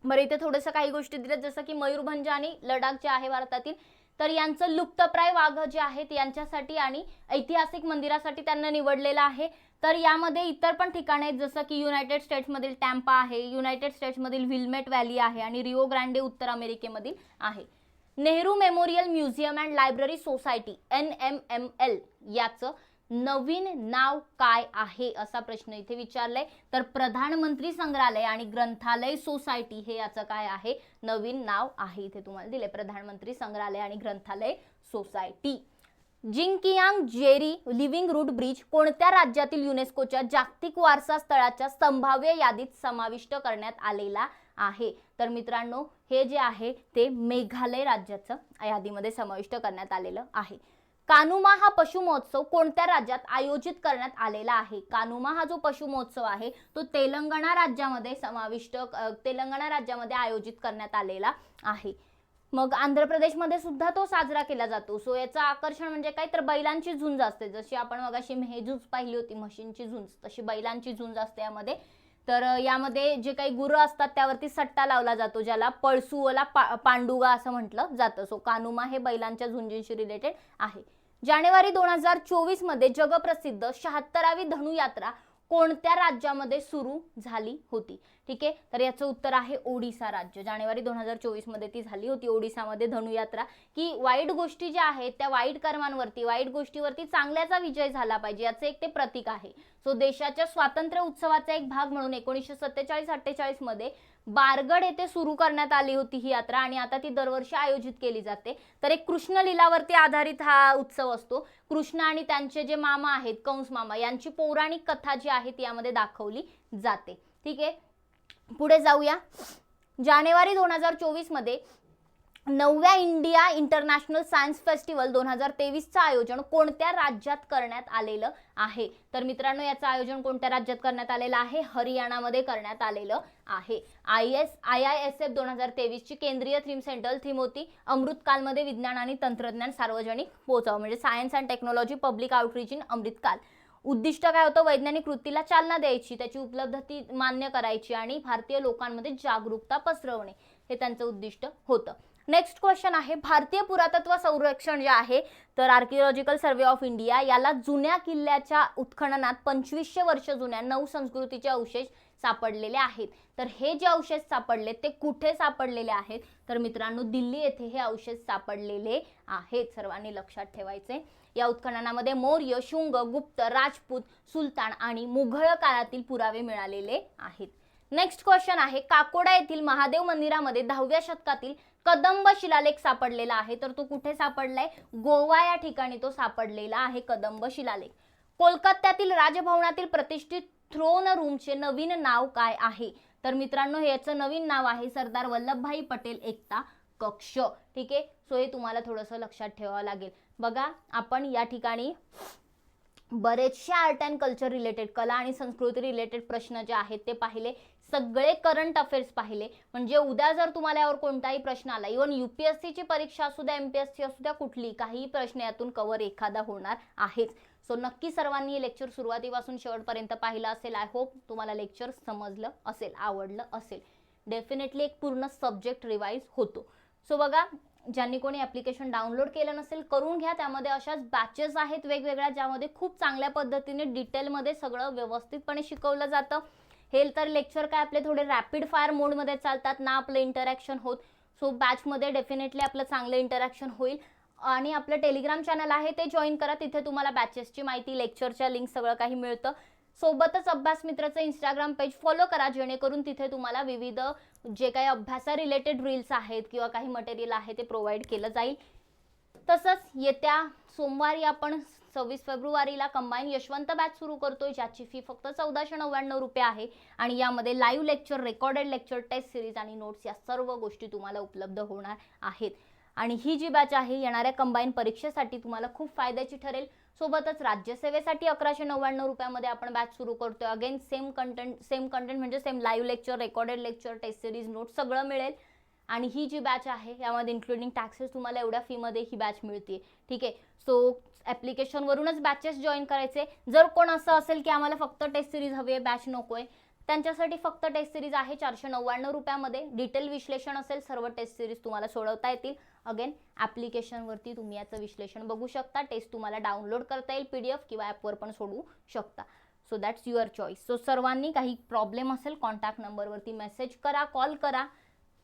बरं, इथे थोडंसं काही गोष्टी दिल्यात, जसं की मयूरभंज आणि लडाख जे आहे भारतातील, तर यांचं लुप्तप्राय वाघ जे आहेत यांच्यासाठी आणि ऐतिहासिक मंदिरासाठी त्यांना निवडलेलं आहे. तर यामध्ये इतर पण ठिकाणे आहेत, जसं की युनायटेड स्टेट्समधील टॅम्पा आहे, युनायटेड स्टेट्समधील विल्मेट व्हॅली आहे आणि रिओ ग्रांडे उत्तर अमेरिकेमधील आहे. Nehru memorial museum and library society NMML याचं नवीन नाव काय आहे असा प्रश्न इथे विचारलाय. तर प्रधानमंत्री संग्रहालय आणि ग्रंथालय सोसायटी हे याचं काय आहे, नवीन नाव आहे. इथे तुम्हाला दिले प्रधानमंत्री संग्रहालय आणि ग्रंथालय society. Jingkieng Jri living root bridge कोणत्या राज्यातील युनेस्कोच्या जागतिक वारसा स्थळाच्या संभाव्य यादीत समाविष्ट करण्यात आलेला आहे. तर मित्रांनो हे जे आहे ते मेघालय राज्याचं यादीमध्ये समाविष्ट करण्यात आलेलं आहे. कानुमा हा पशु महोत्सव कोणत्या राज्यात आयोजित करण्यात आलेला आहे. कानुमा हा जो पशु महोत्सव आहे तो तेलंगणा राज्यामध्ये आयोजित करण्यात आलेला आहे. मग आंध्र प्रदेशमध्ये सुद्धा तो साजरा केला जातो. सो याचं आकर्षण म्हणजे काय, तर बैलांची झुंज असते. जशी आपण मगाशी मेहझुंज पाहिली होती, म्हशींची झुंज, तशी बैलांची झुंज असते यामध्ये. तर यामध्ये जे काही गुरं असतात त्यावरती सट्टा लावला जातो, ज्याला पळसुवला पांडुगा असं म्हटलं जातं. सो कानुमा हे बैलांच्या झुंजींशी रिलेटेड आहे. जानेवारी 2024 मध्ये जगप्रसिद्ध 76वी धनुयात्रा कोणत्या राज्यामध्ये सुरू झाली होती. ठीक आहे, तर याचं उत्तर आहे ओडिसा राज्य. जानेवारी 2024 मध्ये ती झाली होती ओडिसामध्ये धनुयात्रा. की वाईट गोष्टी ज्या आहेत त्या वाईट कर्मांवरती, वाईट गोष्टीवरती चांगल्याचा विजय झाला पाहिजे याचे एक ते प्रतीक आहे. सो देशाच्या स्वातंत्र्य उत्सवाचा एक भाग म्हणून 1947-48 मध्ये बारगड येथे सुरू करण्यात आली होती ही यात्रा आणि आता ती दरवर्षी आयोजित केली जाते. तर एक कृष्ण लीलावरती आधारित हा उत्सव असतो. कृष्ण आणि त्यांचे जे मामा आहेत कंस मामा यांची पौराणिक कथा जी आहे ती यामध्ये दाखवली जाते. ठीक आहे, पुढे जाऊया. जानेवारी 2024 मध्ये 9व्या इंडिया इंटरनॅशनल सायन्स फेस्टिवल 2023चं आयोजन कोणत्या राज्यात करण्यात आलेलं आहे. तर मित्रांनो याचं आयोजन कोणत्या राज्यात करण्यात आलेलं आहे, हरियाणामध्ये करण्यात आलेलं आहे. IISF 2023 ची केंद्रीय थीम सेंट्रल थीम होती अमृतकालमध्ये विज्ञान आणि तंत्रज्ञान सार्वजनिक पोहोचव, म्हणजे science and technology public outreach in Amritkaal. उद्दिष्ट काय होतं, वैज्ञानिक वृत्तीला चालना द्यायची, त्याची उपलब्धती मान्य करायची आणि भारतीय लोकांमध्ये जागरूकता पसरवणे हे त्यांचं उद्दिष्ट होतं. नेक्स्ट क्वेश्चन आहे, भारतीय पुरातत्व संरक्षण जे आहे तर आर्किओलॉजिकल सर्वे ऑफ इंडिया याला जुन्या किल्ल्याच्या उत्खननात 2500 वर्ष जुन्या 9 संस्कृतीचे अवशेष सापडलेले आहेत. तर हे जे अवशेष सापडले ते कुठे सापडलेले आहेत, तर मित्रांनो दिल्ली येथे हे अवशेष सापडलेले आहेत. सर्वांनी लक्षात ठेवायचे. या उत्खननामध्ये मौर्य, शुंग, गुप्त, राजपूत, सुलतान आणि मुघल काळातील पुरावे मिळालेले आहेत. नेक्स्ट क्वेश्चन आहे, काकोडा येथील महादेव मंदिरामध्ये 10व्या शतकातील कदंब शिलालेख सापडलेला आहे. तर तो कुठे सापडलाय, गोवा या ठिकाणी तो सापडलेला आहे कदंब शिलालेख. कोलकात्यातील राजभवनातील प्रतिष्ठित थ्रोन रूमचे नवीन नाव काय आहे. तर मित्रांनो याचं नवीन नाव आहे सरदार वल्लभभाई पटेल एकता कक्ष. ठीक आहे, सो हे तुम्हाला थोडंसं लक्षात ठेवावं लागेल. बघा आपण या ठिकाणी बरेचशे आर्ट अँड कल्चर रिलेटेड, कला आणि संस्कृती रिलेटेड प्रश्न जे आहेत ते पाहिले, सगळे करंट अफेअर्स पाहिले. म्हणजे उद्या जर तुम्हाला यावर कोणताही प्रश्न आला, इव्हन UPSC ची परीक्षा असू द्या, MPSC असू द्या, कुठली काही प्रश्न यातून कव्हर एखादा होणार आहेच. सो नक्की सर्वांनी हे लेक्चर सुरुवातीपासून शेवटपर्यंत पाहिलं असेल. आय होप तुम्हाला लेक्चर समजलं असेल, आवडलं असेल. डेफिनेटली एक पूर्ण सब्जेक्ट रिवाइज होतो. सो बघा, ज्यांनी कोणी ॲप्लिकेशन डाउनलोड केलं नसेल करून घ्या. त्यामध्ये अशाच बॅचेस आहेत वेगवेगळ्या, ज्यामध्ये खूप चांगल्या पद्धतीने डिटेलमध्ये सगळं व्यवस्थितपणे शिकवलं जातं. हे तर लेक्चर काय आपले थोडे रॅपिड फायर मोडमध्ये चालतात ना, आपलं इंटरॅक्शन होत. सो बॅचमध्ये डेफिनेटली आपलं चांगलं इंटरॅक्शन होईल. आणि आपलं टेलिग्राम चॅनल आहे ते जॉईन करा. तिथे तुम्हाला बॅचेसची माहिती, लेक्चरच्या लिंक सगळं काही मिळतं. सोबतच अभ्यास मित्राचं इंस्टाग्राम पेज फॉलो करा, जेणेकरून तिथे तुम्हाला विविध जे काही अभ्यासा रिलेटेड रील्स आहेत किंवा काही मटेरियल आहे ते प्रोव्हाइड केलं जाईल. तसंच येत्या सोमवारी आपण 26 फेब्रुवारीला कंबाईन यशवंत बॅच सुरू करतोय, ज्याची फी फक्त 1499 रुपये आहे. आणि यामध्ये live lecture, recorded lecture, test series आणि नोट्स या सर्व गोष्टी तुम्हाला उपलब्ध होणार आहेत. आणि ही जी बॅच आहे येणाऱ्या कंबाईन परीक्षेसाठी तुम्हाला खूप फायद्याची ठरेल. सोबतच राज्यसेवेसाठी 1199 रुपयामध्ये आपण बॅच सुरू करतोय. अगेन सेम कंटेंट म्हणजे same live lecture, recorded lecture, test series, notes सगळं मिळेल. आणि ही जी बॅच आहे यामध्ये इन्क्लुडिंग टॅक्सेस तुम्हाला एवढ्या फीमध्ये ही बॅच मिळते. ठीक आहे, सो ॲप्लिकेशनवरूनच बॅचेस जॉईन करायचे. जर कोण असं असेल की आम्हाला फक्त टेस्ट सिरीज हवी आहे, बॅच नको आहे, त्यांच्यासाठी फक्त टेस्ट सिरीज आहे 499 रुपयामध्ये. डिटेल विश्लेषण असेल, सर्व टेस्ट सिरीज तुम्हाला सोडवता येतील. अगेन ॲप्लिकेशनवरती तुम्ही याचं विश्लेषण बघू शकता. टेस्ट तुम्हाला डाउनलोड करता येईल PDF किंवा ॲपवर पण सोडवू शकता. So that's your choice. So सर्वांनी काही प्रॉब्लेम असेल कॉन्टॅक्ट नंबरवरती मेसेज करा, कॉल करा.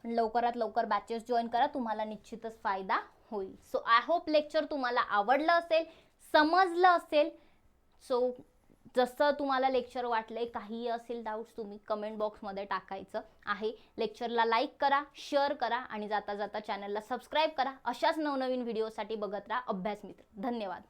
लवकरात लवकर बॅचेस जॉईन करा, तुम्हाला निश्चितच फायदा होईल. सो आय होप लेक्चर तुम्हाला आवडलं असेल, समजलं असेल. सो जसं तुम्हाला लेक्चर वाटलंय, काहीही असेल डाऊट्स तुम्ही कमेंट बॉक्समध्ये टाकायचं आहे. लेक्चरला लाईक करा, शेअर करा आणि जाता जाता चॅनलला सबस्क्राईब करा. अशाच नवनवीन व्हिडिओसाठी बघत राहा अभ्यास मित्र. धन्यवाद.